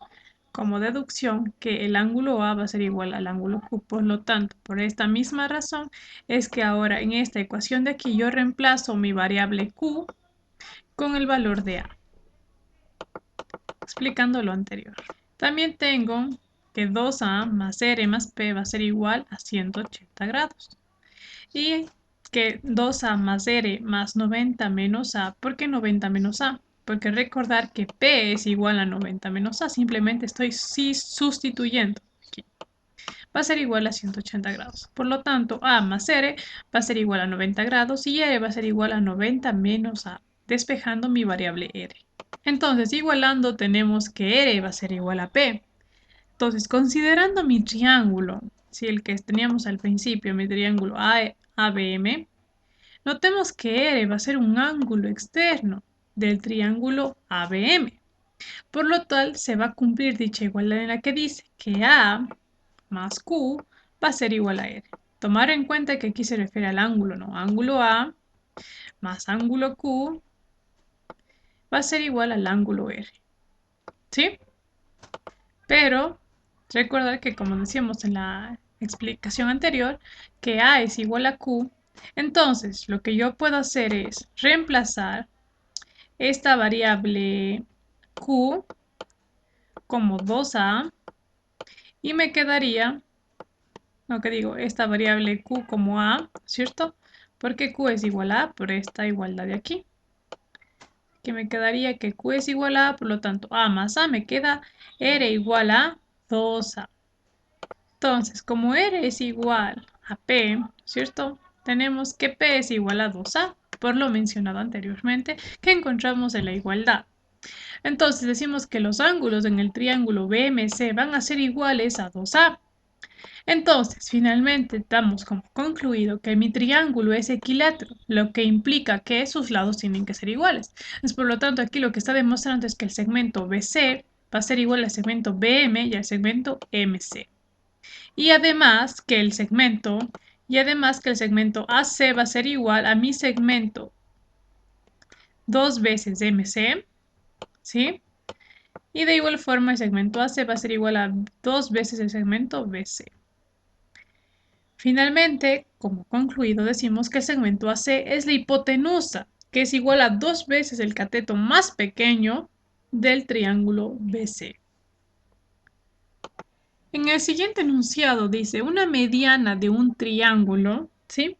como deducción que el ángulo A va a ser igual al ángulo Q. Por lo tanto, por esta misma razón es que ahora en esta ecuación de aquí yo reemplazo mi variable Q con el valor de A, explicando lo anterior. También tengo que 2A más R más P va a ser igual a 180 grados. Y que 2A más R más 90 menos A. ¿Por qué 90 menos A? Porque recordar que P es igual a 90 menos A. Simplemente estoy sustituyendo aquí. Va a ser igual a 180 grados. Por lo tanto, A más R va a ser igual a 90 grados y R va a ser igual a 90 menos A, despejando mi variable R. Entonces, igualando, tenemos que R va a ser igual a P. Entonces, considerando mi triángulo, si el que teníamos al principio, mi triángulo ABM, notemos que R va a ser un ángulo externo del triángulo ABM. Por lo tal, se va a cumplir dicha igualdad en la que dice que A más Q va a ser igual a R. Tomar en cuenta que aquí se refiere al ángulo, ¿no? Ángulo A más ángulo Q va a ser igual al ángulo R. ¿Sí? Pero recordar que, como decíamos en la explicación anterior, que A es igual a Q, entonces lo que yo puedo hacer es reemplazar esta variable Q como 2A y me quedaría, lo que digo, esta variable Q como A, ¿cierto? Porque Q es igual a por esta igualdad de aquí. Que me quedaría que Q es igual a, por lo tanto, A más A me queda R igual a 2A. Entonces, como R es igual a P, ¿cierto? Tenemos que P es igual a 2A, por lo mencionado anteriormente, que encontramos en la igualdad. Entonces decimos que los ángulos en el triángulo BMC van a ser iguales a 2A. Entonces, finalmente damos como concluido que mi triángulo es equilátero, lo que implica que sus lados tienen que ser iguales. Entonces, por lo tanto, aquí lo que está demostrando es que el segmento BC va a ser igual al segmento BM y al segmento MC. Y además que el segmento AC va a ser igual a mi segmento 2 veces MC, ¿sí? Y de igual forma el segmento AC va a ser igual a 2 veces el segmento BC. Finalmente, como concluido, decimos que el segmento AC es la hipotenusa, que es igual a 2 veces el cateto más pequeño del triángulo BC. En el siguiente enunciado dice una mediana de un triángulo, ¿sí?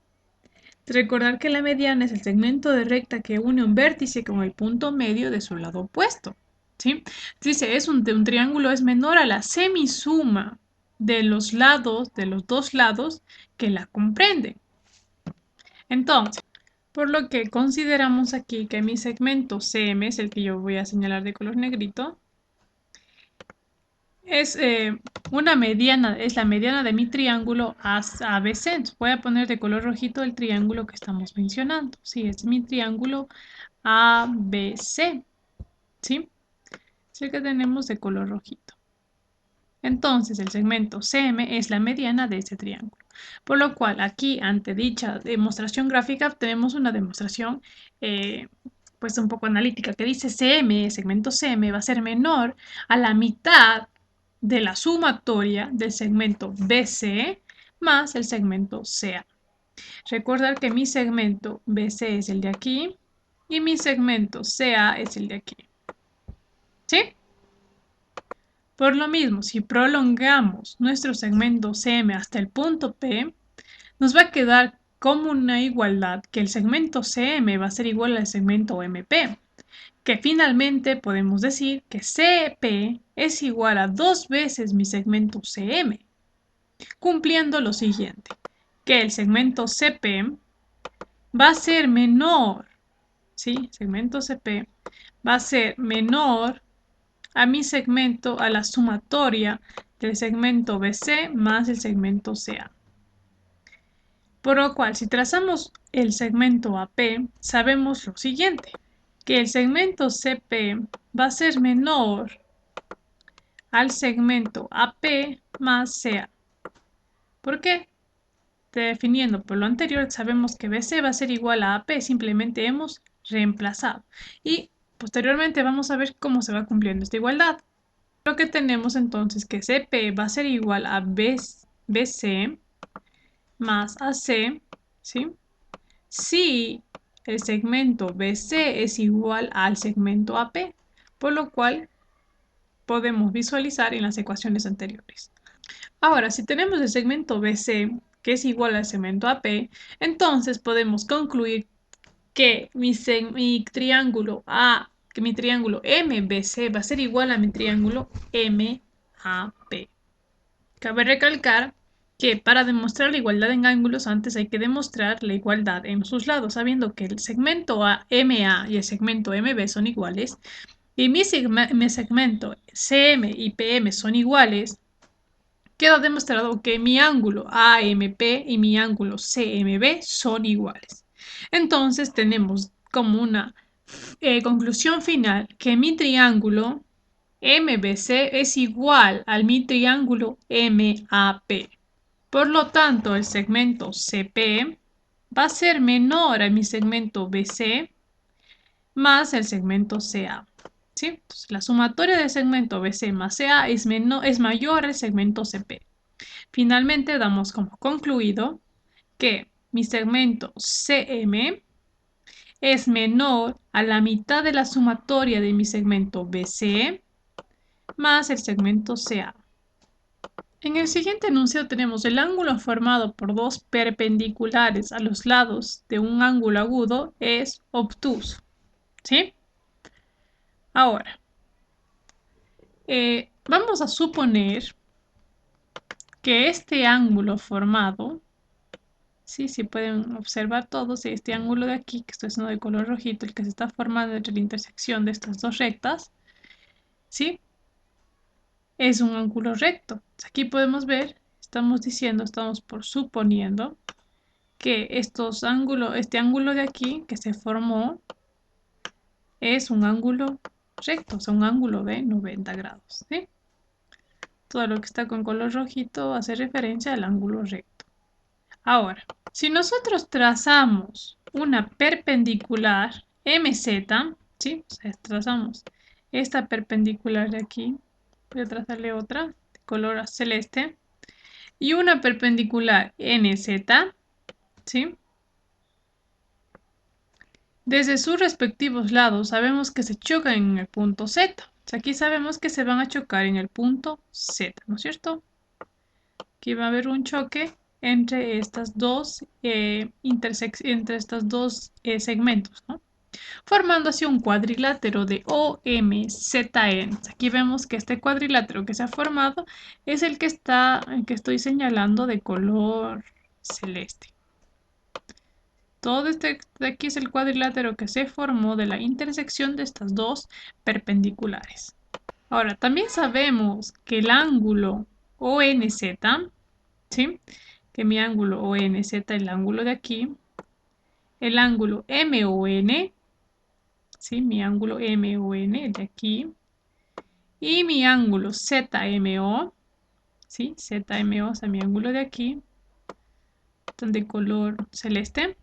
Recordar que la mediana es el segmento de recta que une un vértice con el punto medio de su lado opuesto. ¿sí? Dice, de un triángulo es menor a la semisuma de los lados, de los dos lados que la comprenden. Entonces, por lo que consideramos aquí que mi segmento CM, es el que yo voy a señalar de color negrito, es una mediana, es la mediana de mi triángulo ABC. Voy a poner de color rojito el triángulo que estamos mencionando. Sí, es mi triángulo ABC, ¿sí? Es el que tenemos de color rojito. Entonces, el segmento CM es la mediana de ese triángulo. Por lo cual, aquí, ante dicha demostración gráfica, tenemos una demostración pues un poco analítica que dice CM, segmento CM, va a ser menor a la mitad de la sumatoria del segmento BC más el segmento CA. Recordar que mi segmento BC es el de aquí y mi segmento CA es el de aquí. ¿Sí? Por lo mismo, si prolongamos nuestro segmento CM hasta el punto P, nos va a quedar como una igualdad que el segmento CM va a ser igual al segmento MP, que finalmente podemos decir que CP es igual a 2 veces mi segmento CM, cumpliendo lo siguiente, que el segmento CP va a ser menor, ¿sí? Segmento CP va a ser menor a mi segmento, a la sumatoria del segmento BC más el segmento CA. Por lo cual, si trazamos el segmento AP, sabemos lo siguiente, que el segmento CP va a ser menor al segmento AP más CA. ¿Por qué? Definiendo por lo anterior, sabemos que BC va a ser igual a AP, simplemente hemos reemplazado. Y posteriormente vamos a ver cómo se va cumpliendo esta igualdad. Lo que tenemos entonces que CP va a ser igual a BC más AC, ¿sí? Si el segmento BC es igual al segmento AP, por lo cual podemos visualizar en las ecuaciones anteriores. Ahora, si tenemos el segmento BC, que es igual al segmento AP, entonces podemos concluir que mi triángulo que mi triángulo MBC va a ser igual a mi triángulo MAP. Cabe recalcar que para demostrar la igualdad en ángulos antes hay que demostrar la igualdad en sus lados, sabiendo que el segmento MA y el segmento MB son iguales y mi segmento CM y PM son iguales, queda demostrado que mi ángulo AMP y mi ángulo CMB son iguales. Entonces tenemos como una conclusión final que mi triángulo MBC es igual al mi triángulo MAP. Por lo tanto, el segmento CP va a ser menor a mi segmento BC más el segmento CA. ¿Sí? Entonces, la sumatoria del segmento BC más CA es mayor al segmento CP. Finalmente, damos como concluido que mi segmento CM es menor a la mitad de la sumatoria de mi segmento BC más el segmento CA. En el siguiente enunciado tenemos el ángulo formado por dos perpendiculares a los lados de un ángulo agudo es obtuso. ¿Sí? Ahora, vamos a suponer que este ángulo formado, sí, pueden observar todos, este ángulo de aquí, que estoy haciendo de color rojito, el que se está formando entre la intersección de estas dos rectas, ¿sí? Es un ángulo recto. Aquí podemos ver, estamos por suponiendo que este ángulo de aquí que se formó es un ángulo recto, o sea, un ángulo de 90 grados, ¿sí? Todo lo que está con color rojito hace referencia al ángulo recto. Ahora, si nosotros trazamos una perpendicular MZ, ¿sí? O sea, trazamos esta perpendicular de aquí, voy a trazarle otra de color celeste, y una perpendicular NZ, ¿sí? Desde sus respectivos lados sabemos que se chocan en el punto Z. O sea, aquí sabemos que se van a chocar en el punto Z, ¿no es cierto? Aquí va a haber un choque entre estas dos, segmentos, ¿no? formando así un cuadrilátero de OMZN. Aquí vemos que este cuadrilátero que se ha formado es el que estoy señalando de color celeste. Todo este de aquí es el cuadrilátero que se formó de la intersección de estas dos perpendiculares. Ahora, también sabemos que el ángulo ONZ, ¿sí? Que mi ángulo ONZ, el ángulo de aquí, el ángulo MON, ¿sí? Mi ángulo MON de aquí, y mi ángulo ZMO, ¿sí? ZMO, o sea, mi ángulo de aquí, de color celeste,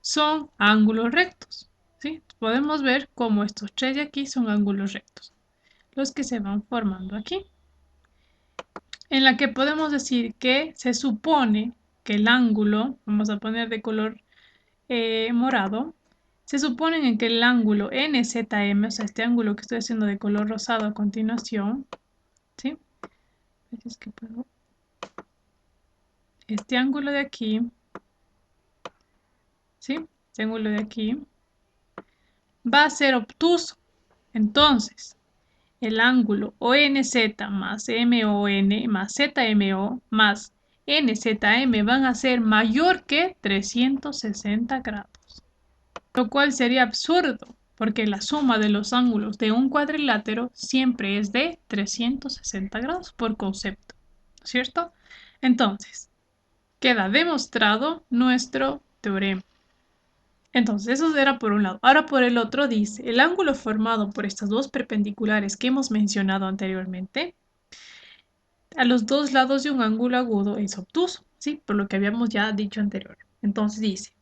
son ángulos rectos, ¿sí? Podemos ver cómo estos tres de aquí son ángulos rectos, los que se van formando aquí, en la que podemos decir que se supone que el ángulo, vamos a poner de color morado, se supone en que el ángulo NZM, o sea, este ángulo que estoy haciendo de color rosado a continuación, ¿sí? Es que puedo. Este ángulo de aquí, ¿sí? Este ángulo de aquí va a ser obtuso. Entonces, el ángulo ONZ más MON más ZMO más NZM van a ser mayor que 360 grados, lo cual sería absurdo, porque la suma de los ángulos de un cuadrilátero siempre es de 360 grados por concepto, ¿cierto? Entonces, queda demostrado nuestro teorema. Entonces, eso era por un lado. Ahora por el otro dice, el ángulo formado por estas dos perpendiculares que hemos mencionado anteriormente, a los dos lados de un ángulo agudo es obtuso, ¿sí? Por lo que habíamos ya dicho anterior. Entonces dice,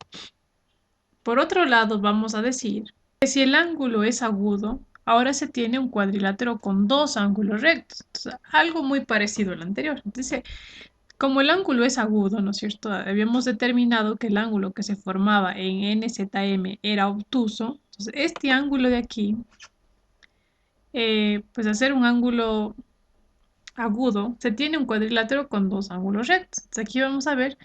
por otro lado vamos a decir que si el ángulo es agudo, ahora se tiene un cuadrilátero con dos ángulos rectos. Entonces, algo muy parecido al anterior. Entonces, como el ángulo es agudo, ¿no es cierto? Habíamos determinado que el ángulo que se formaba en NZM era obtuso. Entonces, este ángulo de aquí, pues hacer un ángulo agudo, se tiene un cuadrilátero con dos ángulos rectos. Entonces, aquí vamos a ver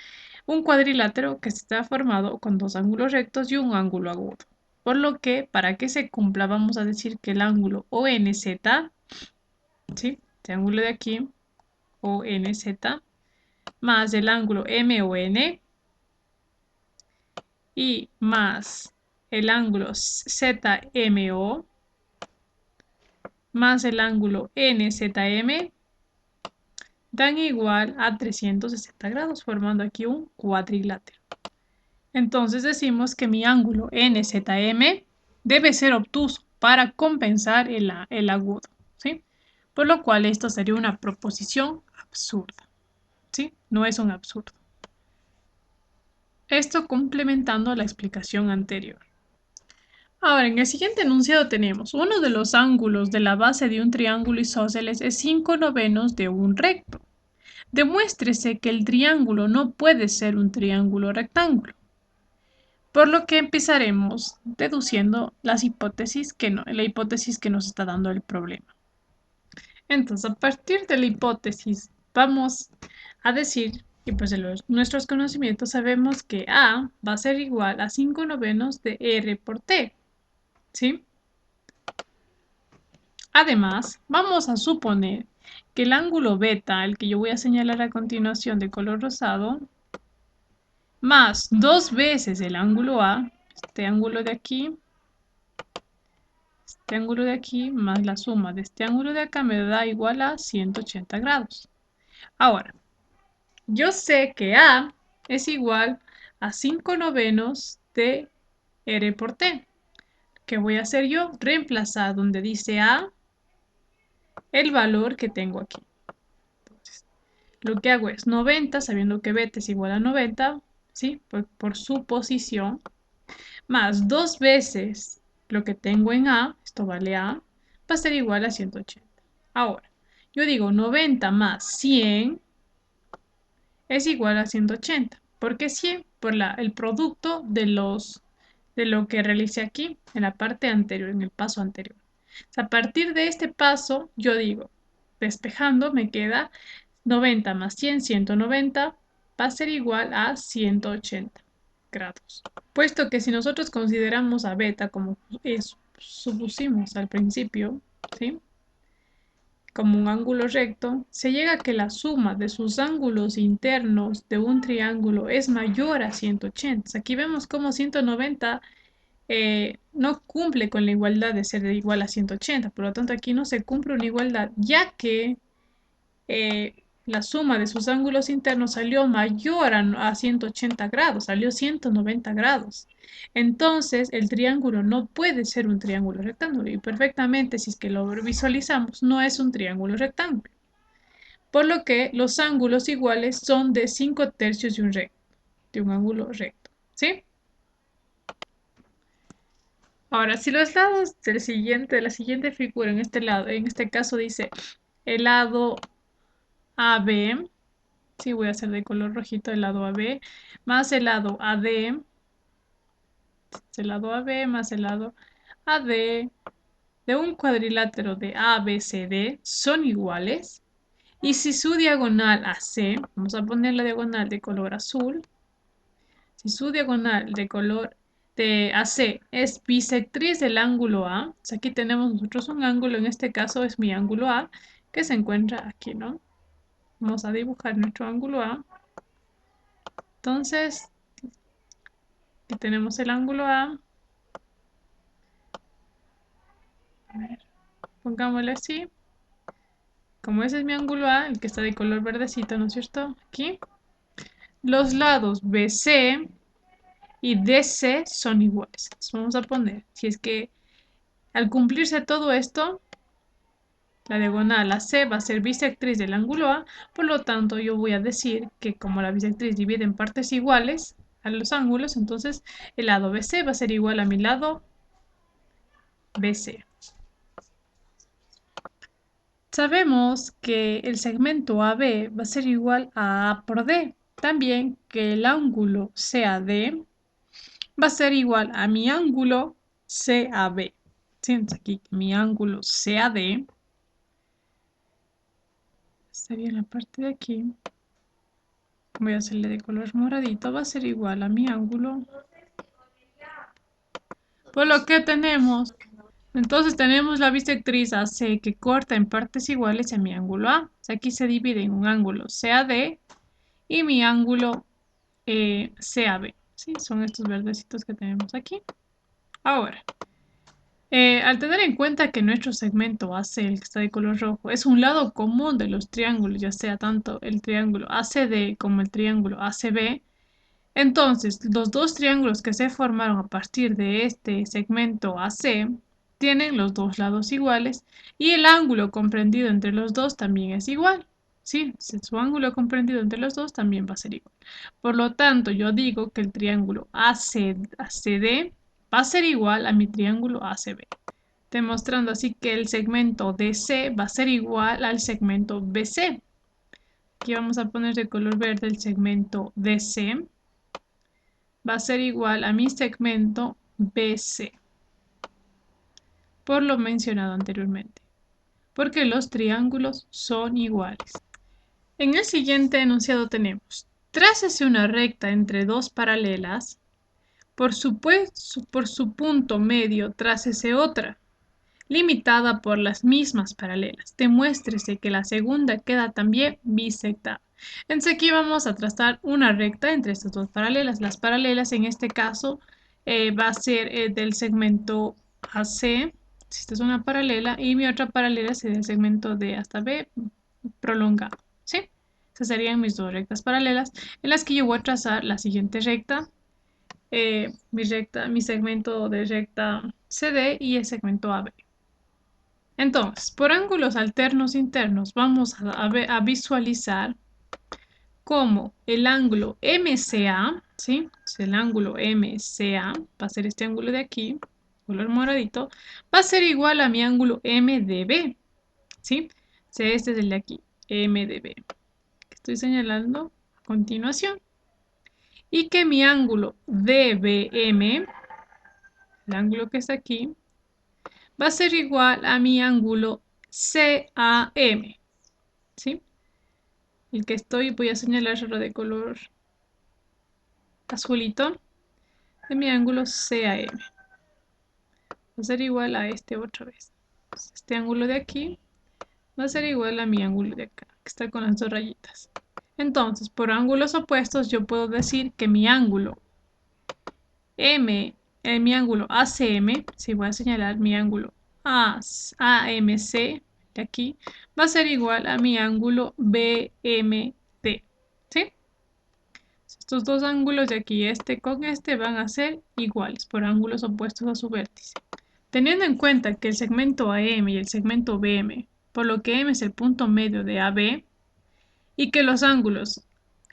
un cuadrilátero que está formado con dos ángulos rectos y un ángulo agudo. Por lo que, para que se cumpla, vamos a decir que el ángulo ONZ, ¿sí? Este ángulo de aquí, ONZ, más el ángulo MON y más el ángulo ZMO más el ángulo NZM dan igual a 360 grados, formando aquí un cuadrilátero. Entonces decimos que mi ángulo NZM debe ser obtuso para compensar el agudo, ¿sí? Por lo cual esto sería una proposición absurda, ¿sí? No es un absurdo. Esto complementando la explicación anterior. Ahora, en el siguiente enunciado tenemos uno de los ángulos de la base de un triángulo isósceles es 5/9 de un recto. Demuéstrese que el triángulo no puede ser un triángulo rectángulo. Por lo que empezaremos deduciendo las hipótesis la hipótesis que nos está dando el problema. Entonces, a partir de la hipótesis, vamos a decir que pues de nuestros conocimientos sabemos que A va a ser igual a 5/9 de R por T, ¿sí? Además, vamos a suponer que el ángulo beta, el que yo voy a señalar a continuación de color rosado, más dos veces el ángulo A, este ángulo de aquí, más la suma de este ángulo de acá me da igual a 180 grados. Ahora, yo sé que A es igual a 5/9 de R por T. ¿Qué voy a hacer yo? Reemplazar donde dice A el valor que tengo aquí. Entonces, lo que hago es 90, sabiendo que beta es igual a 90, ¿sí? Por suposición, más dos veces lo que tengo en A, esto vale A, va a ser igual a 180. Ahora, yo digo 90 más 100 es igual a 180. ¿Por qué 100? Por el producto de lo que realicé aquí, en la parte anterior, en el paso anterior. A partir de este paso, yo digo, despejando, me queda 90 más 100, 190, va a ser igual a 180. grados. Puesto que si nosotros consideramos a beta como supusimos al principio, ¿sí?, como un ángulo recto, se llega a que la suma de sus ángulos internos de un triángulo es mayor a 180. Aquí vemos como 190 no cumple con la igualdad de ser igual a 180, por lo tanto aquí no se cumple una igualdad, ya que la suma de sus ángulos internos salió mayor a 180 grados, salió 190 grados. Entonces, el triángulo no puede ser un triángulo rectángulo y perfectamente, si es que lo visualizamos, no es un triángulo rectángulo. Por lo que los ángulos iguales son de 5/3 de un ángulo recto, ¿sí? Ahora, si los lados de la siguiente figura, en este caso dice el lado AB, sí, voy a hacer de color rojito el lado AB, más el lado AD, el lado AB más el lado AD de un cuadrilátero de ABCD son iguales. Y si su diagonal AC, vamos a poner la diagonal de color azul, si su diagonal de color de AC es bisectriz del ángulo A, o sea, aquí tenemos nosotros un ángulo, en este caso es mi ángulo A, que se encuentra aquí, ¿no? Vamos a dibujar nuestro ángulo A. Entonces, aquí tenemos el ángulo A. A ver, pongámosle así. Como ese es mi ángulo A, el que está de color verdecito, ¿no es cierto? Aquí. Los lados BC y DC son iguales. Entonces vamos a poner, si es que al cumplirse todo esto, la diagonal AC va a ser bisectriz del ángulo A, por lo tanto yo voy a decir que como la bisectriz divide en partes iguales a los ángulos, entonces el lado BC va a ser igual a mi lado BC. Sabemos que el segmento AB va a ser igual a A por D. También que el ángulo CAD va a ser igual a mi ángulo CAB. Siento aquí mi ángulo CAD. Estaría en la parte de aquí. Voy a hacerle de color moradito. Va a ser igual a mi ángulo. Por lo que tenemos. Entonces tenemos la bisectriz AC que corta en partes iguales a mi ángulo A. O sea, aquí se divide en un ángulo CAD y mi ángulo CAB. ¿Sí? Son estos verdecitos que tenemos aquí. Ahora, al tener en cuenta que nuestro segmento AC, el que está de color rojo, es un lado común de los triángulos, ya sea tanto el triángulo ACD como el triángulo ACB, entonces los dos triángulos que se formaron a partir de este segmento AC tienen los dos lados iguales y el ángulo comprendido entre los dos también es igual. Sí, su ángulo comprendido entre los dos también va a ser igual. Por lo tanto, yo digo que el triángulo ACD va a ser igual a mi triángulo ACB, demostrando así que el segmento DC va a ser igual al segmento BC. Aquí vamos a poner de color verde el segmento DC. Va a ser igual a mi segmento BC, por lo mencionado anteriormente, porque los triángulos son iguales. En el siguiente enunciado tenemos: trácese una recta entre dos paralelas, por su punto medio trácese otra, limitada por las mismas paralelas. Demuéstrese que la segunda queda también bisectada. Entonces aquí vamos a trazar una recta entre estas dos paralelas. Las paralelas en este caso va a ser del segmento AC, si esta es una paralela, y mi otra paralela sería el segmento de hasta B prolongado, ¿sí? Esas serían mis dos rectas paralelas en las que yo voy a trazar la siguiente recta, mi segmento de recta CD y el segmento AB. Entonces, por ángulos alternos internos vamos a visualizar cómo el ángulo MCA, ¿sí? El ángulo MCA va a ser este ángulo de aquí, color moradito, va a ser igual a mi ángulo MDB, ¿sí? Este es el de aquí, MDB, que estoy señalando a continuación. Y que mi ángulo DBM, el ángulo que está aquí, va a ser igual a mi ángulo CAM, ¿sí? El que voy a señalarlo de color azulito. de mi ángulo CAM. Va a ser igual a este otra vez. Pues este ángulo de aquí va a ser igual a mi ángulo de acá, que está con las dos rayitas. Entonces, por ángulos opuestos, yo puedo decir que mi ángulo mi ángulo ACM, si voy a señalar mi ángulo AMC de aquí, va a ser igual a mi ángulo BMD. ¿Sí? Estos dos ángulos de aquí, este con este, van a ser iguales por ángulos opuestos a su vértice. Teniendo en cuenta que el segmento AM y el segmento BM, por lo que M es el punto medio de AB, y que los ángulos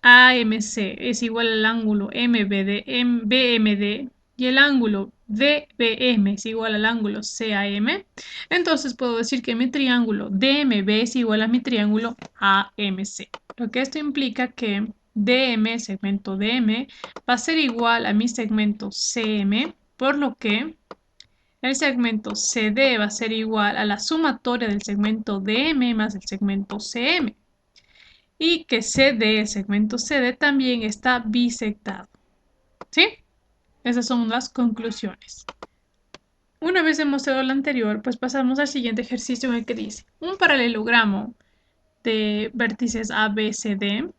AMC es igual al ángulo BMD y el ángulo DBM es igual al ángulo CAM, entonces puedo decir que mi triángulo DMB es igual a mi triángulo AMC. Lo que esto implica que DM, segmento DM, va a ser igual a mi segmento CM, por lo que el segmento CD va a ser igual a la sumatoria del segmento DM más el segmento CM. Y que CD, el segmento CD, también está bisectado. ¿Sí? Esas son las conclusiones. Una vez demostrado lo anterior, pues pasamos al siguiente ejercicio en el que dice un paralelogramo de vértices ABCD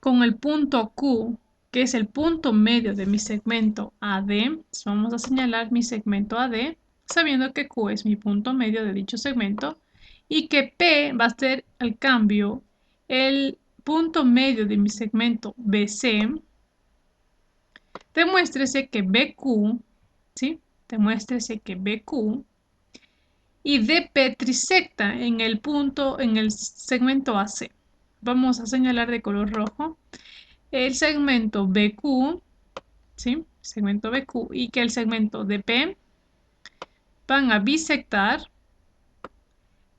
con el punto Q, que es el punto medio de mi segmento AD. Entonces vamos a señalar mi segmento AD, sabiendo que Q es mi punto medio de dicho segmento y que P va a ser al cambio el punto medio de mi segmento BC. Demuéstrese que BQ, ¿sí? Demuéstrese que BQ y DP trisecta en el segmento AC. Vamos a señalar de color rojo el segmento BQ, ¿sí? Segmento BQ y que el segmento DP van a bisectar,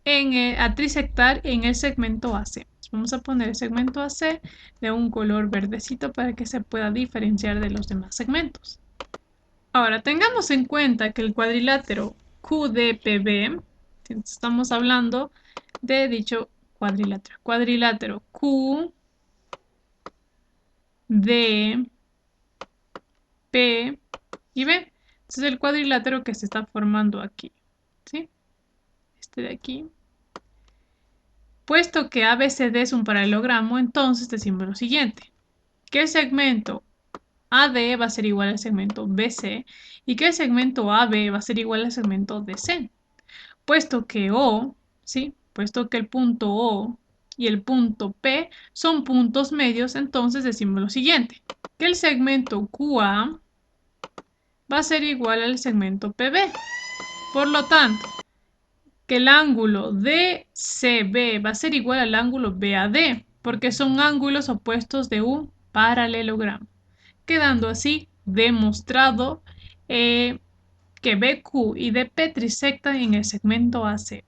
a trisectar en el segmento AC. Vamos a poner el segmento AC de un color verdecito para que se pueda diferenciar de los demás segmentos. Ahora, tengamos en cuenta que el cuadrilátero QDPB, estamos hablando de dicho cuadrilátero. Cuadrilátero QDPB P y B. Este es el cuadrilátero que se está formando aquí, ¿sí? Este de aquí. Puesto que ABCD es un paralelogramo, entonces decimos lo siguiente, que el segmento AD va a ser igual al segmento BC y que el segmento AB va a ser igual al segmento DC. Puesto que O, ¿sí? Puesto que el punto O y el punto P son puntos medios, entonces decimos lo siguiente, que el segmento QA va a ser igual al segmento PB. Por lo tanto, que el ángulo DCB va a ser igual al ángulo BAD, porque son ángulos opuestos de un paralelogramo. Quedando así demostrado que BQ y DP trisectan en el segmento AC.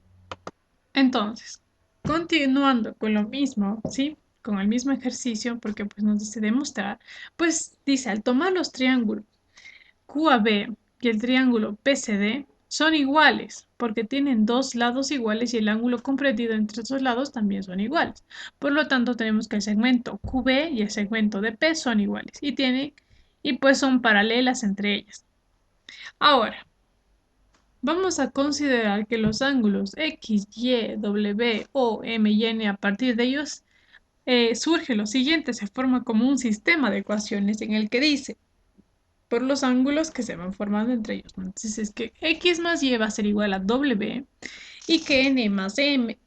Entonces, continuando con lo mismo, ¿sí? Con el mismo ejercicio, porque pues nos dice demostrar, pues dice, al tomar los triángulos QAB y el triángulo PCD son iguales porque tienen dos lados iguales y el ángulo comprendido entre esos lados también son iguales. Por lo tanto, tenemos que el segmento QB y el segmento DP son iguales y pues son paralelas entre ellas. Ahora, vamos a considerar que los ángulos X, Y, W, O, M y N a partir de ellos surge lo siguiente, se forma como un sistema de ecuaciones en el que dice por los ángulos que se van formando entre ellos. Entonces es que X más Y va a ser igual a W y que N más M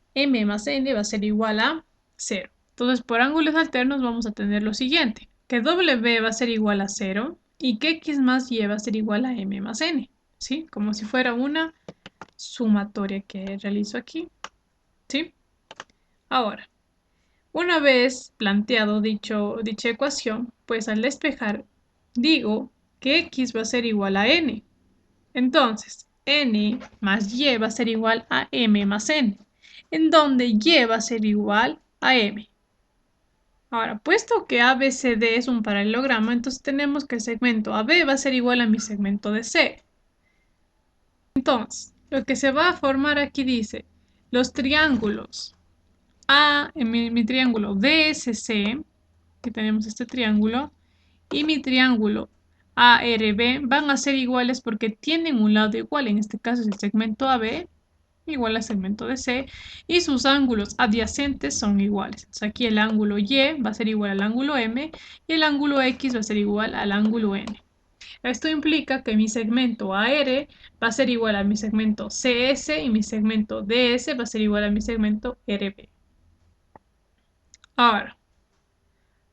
más N va a ser igual a 0. Entonces por ángulos alternos vamos a tener lo siguiente, que W va a ser igual a 0 y que X más Y va a ser igual a M más N, ¿sí? Como si fuera una sumatoria que realizo aquí, ¿sí? Ahora, una vez planteado dicha ecuación, pues al despejar digo que X va a ser igual a N. Entonces, N más Y va a ser igual a M más N, en donde Y va a ser igual a M. Ahora, puesto que ABCD es un paralelogramo, entonces tenemos que el segmento AB va a ser igual a mi segmento DC. Entonces, lo que se va a formar aquí dice, los triángulos en mi triángulo DSC, que tenemos este triángulo, y mi triángulo ARB van a ser iguales porque tienen un lado igual, en este caso es el segmento AB igual al segmento DC y sus ángulos adyacentes son iguales. Entonces aquí el ángulo Y va a ser igual al ángulo M y el ángulo X va a ser igual al ángulo N. Esto implica que mi segmento AR va a ser igual a mi segmento CS y mi segmento DS va a ser igual a mi segmento RB. Ahora,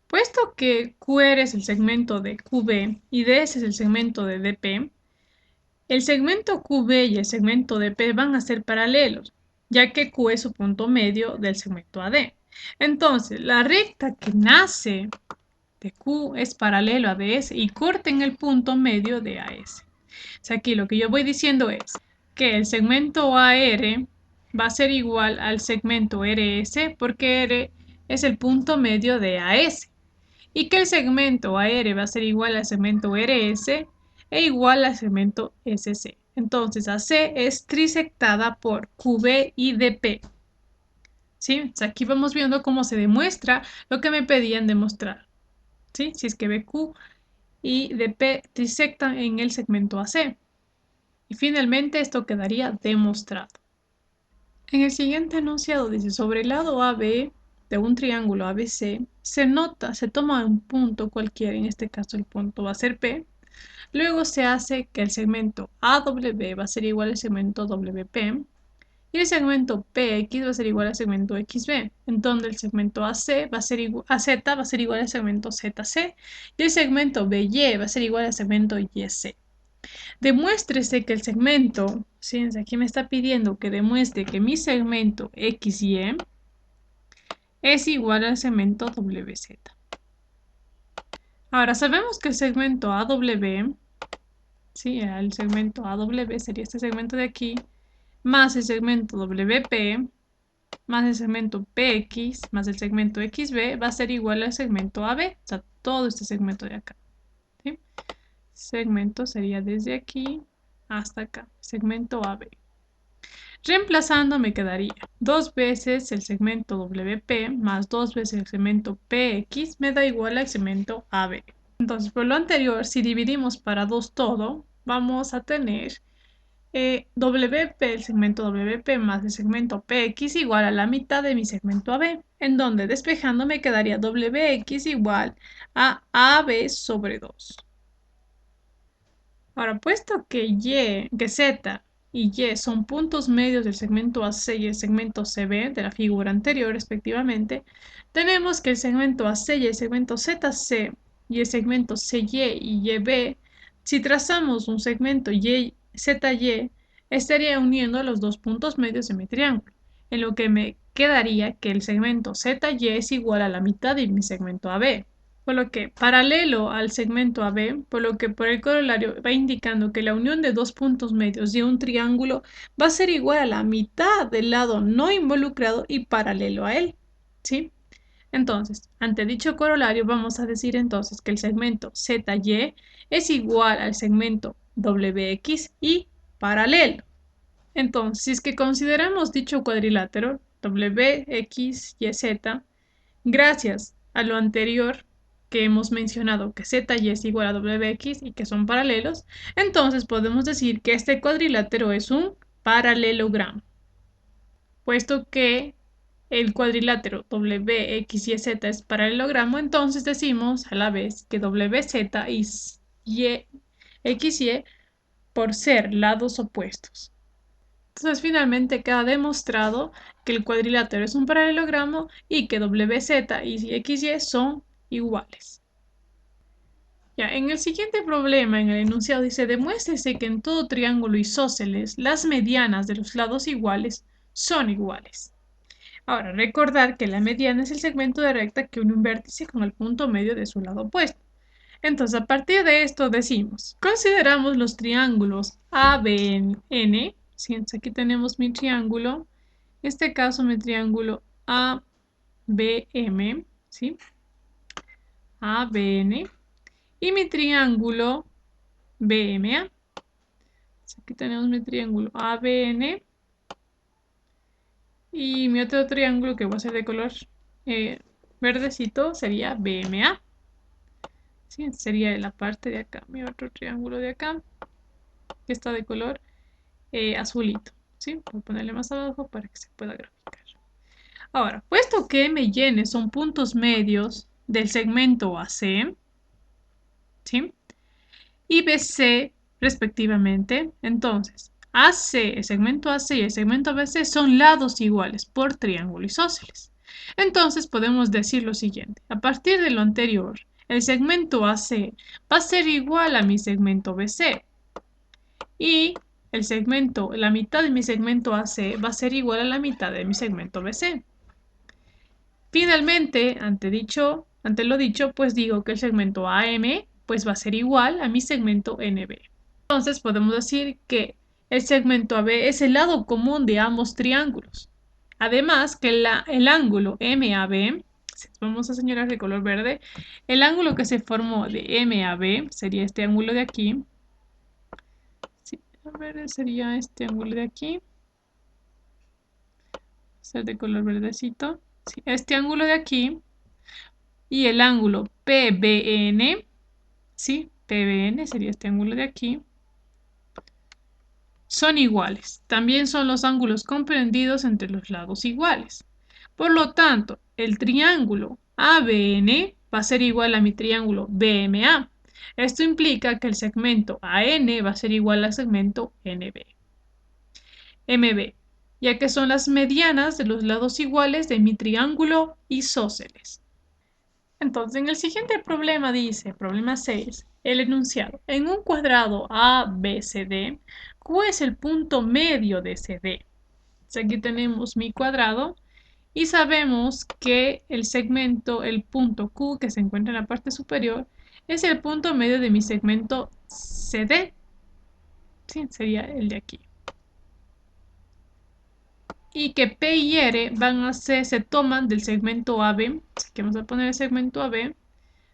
puesto que QR es el segmento de QB y DS es el segmento de DP, el segmento QB y el segmento DP van a ser paralelos, ya que Q es su punto medio del segmento AD. Entonces, la recta que nace de Q es paralelo a DS y corta en el punto medio de AS. O sea, aquí lo que yo voy diciendo es que el segmento AR va a ser igual al segmento RS porque R es el punto medio de AS y que el segmento AR va a ser igual al segmento RS e igual al segmento SC. Entonces AC es trisectada por QB y DP. ¿Sí? O sea, aquí vamos viendo cómo se demuestra lo que me pedían demostrar. ¿Sí? Si es que BQ y DP trisectan en el segmento AC. Y finalmente esto quedaría demostrado. En el siguiente enunciado dice, sobre el lado AB de un triángulo ABC, se toma un punto cualquiera, en este caso el punto va a ser P, luego se hace que el segmento AW va a ser igual al segmento WP, y el segmento PX va a ser igual al segmento XB, en donde el segmento AC va a ser AZ va a ser igual al segmento ZC, y el segmento BY va a ser igual al segmento YC. Demuéstrese que el segmento, fíjense, aquí me está pidiendo que demuestre que mi segmento XY es igual al segmento WZ. Ahora, sabemos que el segmento AW, ¿sí? El segmento AW sería este segmento de aquí, más el segmento WP, más el segmento PX, más el segmento XB, va a ser igual al segmento AB, o sea, todo este segmento de acá. ¿Sí? Segmento sería desde aquí hasta acá, segmento AB. Reemplazando me quedaría 2 veces el segmento WP más 2 veces el segmento PX me da igual al segmento AB. Entonces, por lo anterior, si dividimos para 2 todo, vamos a tener WP, el segmento WP más el segmento PX igual a la mitad de mi segmento AB, en donde despejando me quedaría WX igual a AB sobre 2. Ahora, puesto que Z y Y son puntos medios del segmento AC y el segmento CB de la figura anterior respectivamente, tenemos que el segmento AC y el segmento ZC y el segmento CY y YB, si trazamos un segmento ZY, estaría uniendo los dos puntos medios de mi triángulo, en lo que me quedaría que el segmento ZY es igual a la mitad de mi segmento AB. Por lo que, paralelo al segmento AB, por lo que por el corolario va indicando que la unión de dos puntos medios de un triángulo va a ser igual a la mitad del lado no involucrado y paralelo a él. ¿Sí? Entonces, ante dicho corolario, vamos a decir entonces que el segmento ZY es igual al segmento WX y paralelo. Entonces, si es que consideramos dicho cuadrilátero WXYZ, gracias a lo anterior que hemos mencionado que ZY es igual a WX y que son paralelos, entonces podemos decir que este cuadrilátero es un paralelogramo, puesto que el cuadrilátero WXYZ es paralelogramo, entonces decimos a la vez que WZ y XY por ser lados opuestos. Entonces finalmente queda demostrado que el cuadrilátero es un paralelogramo y que WZ y XY son iguales. Ya, en el siguiente problema, en el enunciado dice, demuéstrese que en todo triángulo isósceles las medianas de los lados iguales son iguales. Ahora, recordar que la mediana es el segmento de recta que une un vértice con el punto medio de su lado opuesto. Entonces, a partir de esto decimos, consideramos los triángulos ABN, ¿sí? Aquí tenemos mi triángulo, en este caso mi triángulo ABM, ¿sí? ABN, y mi triángulo BMA. Aquí tenemos mi triángulo ABN y mi otro triángulo que va a ser de color verdecito sería BMA. ¿sí? Sería la parte de acá, mi otro triángulo de acá, que está de color azulito, ¿sí? Voy a ponerle más abajo para que se pueda graficar. Ahora, puesto que M y N son puntos medios del segmento AC, ¿sí? Y BC respectivamente, entonces AC, el segmento AC y el segmento BC son lados iguales por triángulo isósceles. Entonces podemos decir lo siguiente, a partir de lo anterior, el segmento AC va a ser igual a mi segmento BC y la mitad de mi segmento AC va a ser igual a la mitad de mi segmento BC. Finalmente, ante lo dicho, pues digo que el segmento AM pues va a ser igual a mi segmento NB. Entonces podemos decir que el segmento AB es el lado común de ambos triángulos. Además que el ángulo MAB, vamos a señalar de color verde, el ángulo que se formó de MAB sería este ángulo de aquí. Sí, a ver, sería este ángulo de aquí. Ser de color verdecito. Sí, este ángulo de aquí y el ángulo PBN, ¿sí? PBN sería este ángulo de aquí, son iguales. También son los ángulos comprendidos entre los lados iguales. Por lo tanto, el triángulo ABN va a ser igual a mi triángulo BMA. Esto implica que el segmento AN va a ser igual al segmento MB, ya que son las medianas de los lados iguales de mi triángulo isósceles. Entonces, en el siguiente problema dice, problema 6, el enunciado. En un cuadrado ABCD, Q es el punto medio de CD. Aquí tenemos mi cuadrado y sabemos que el segmento, el punto Q que se encuentra en la parte superior, es el punto medio de mi segmento CD. Sí, sería el de aquí. Y que P y R se toman del segmento AB. Así que vamos a poner el segmento AB.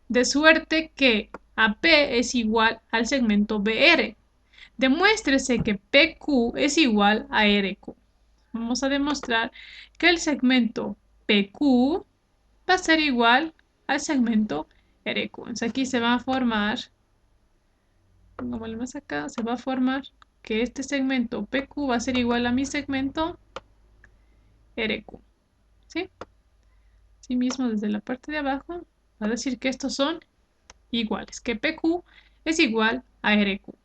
De suerte que AP es igual al segmento BR. Demuéstrese que PQ es igual a RQ. Vamos a demostrar que el segmento PQ va a ser igual al segmento RQ. Entonces aquí se va a formar, pongámosle más acá, se va a formar que este segmento PQ va a ser igual a mi segmento RQ. ¿Sí? Así mismo desde la parte de abajo va a decir que estos son iguales, que PQ es igual a RQ.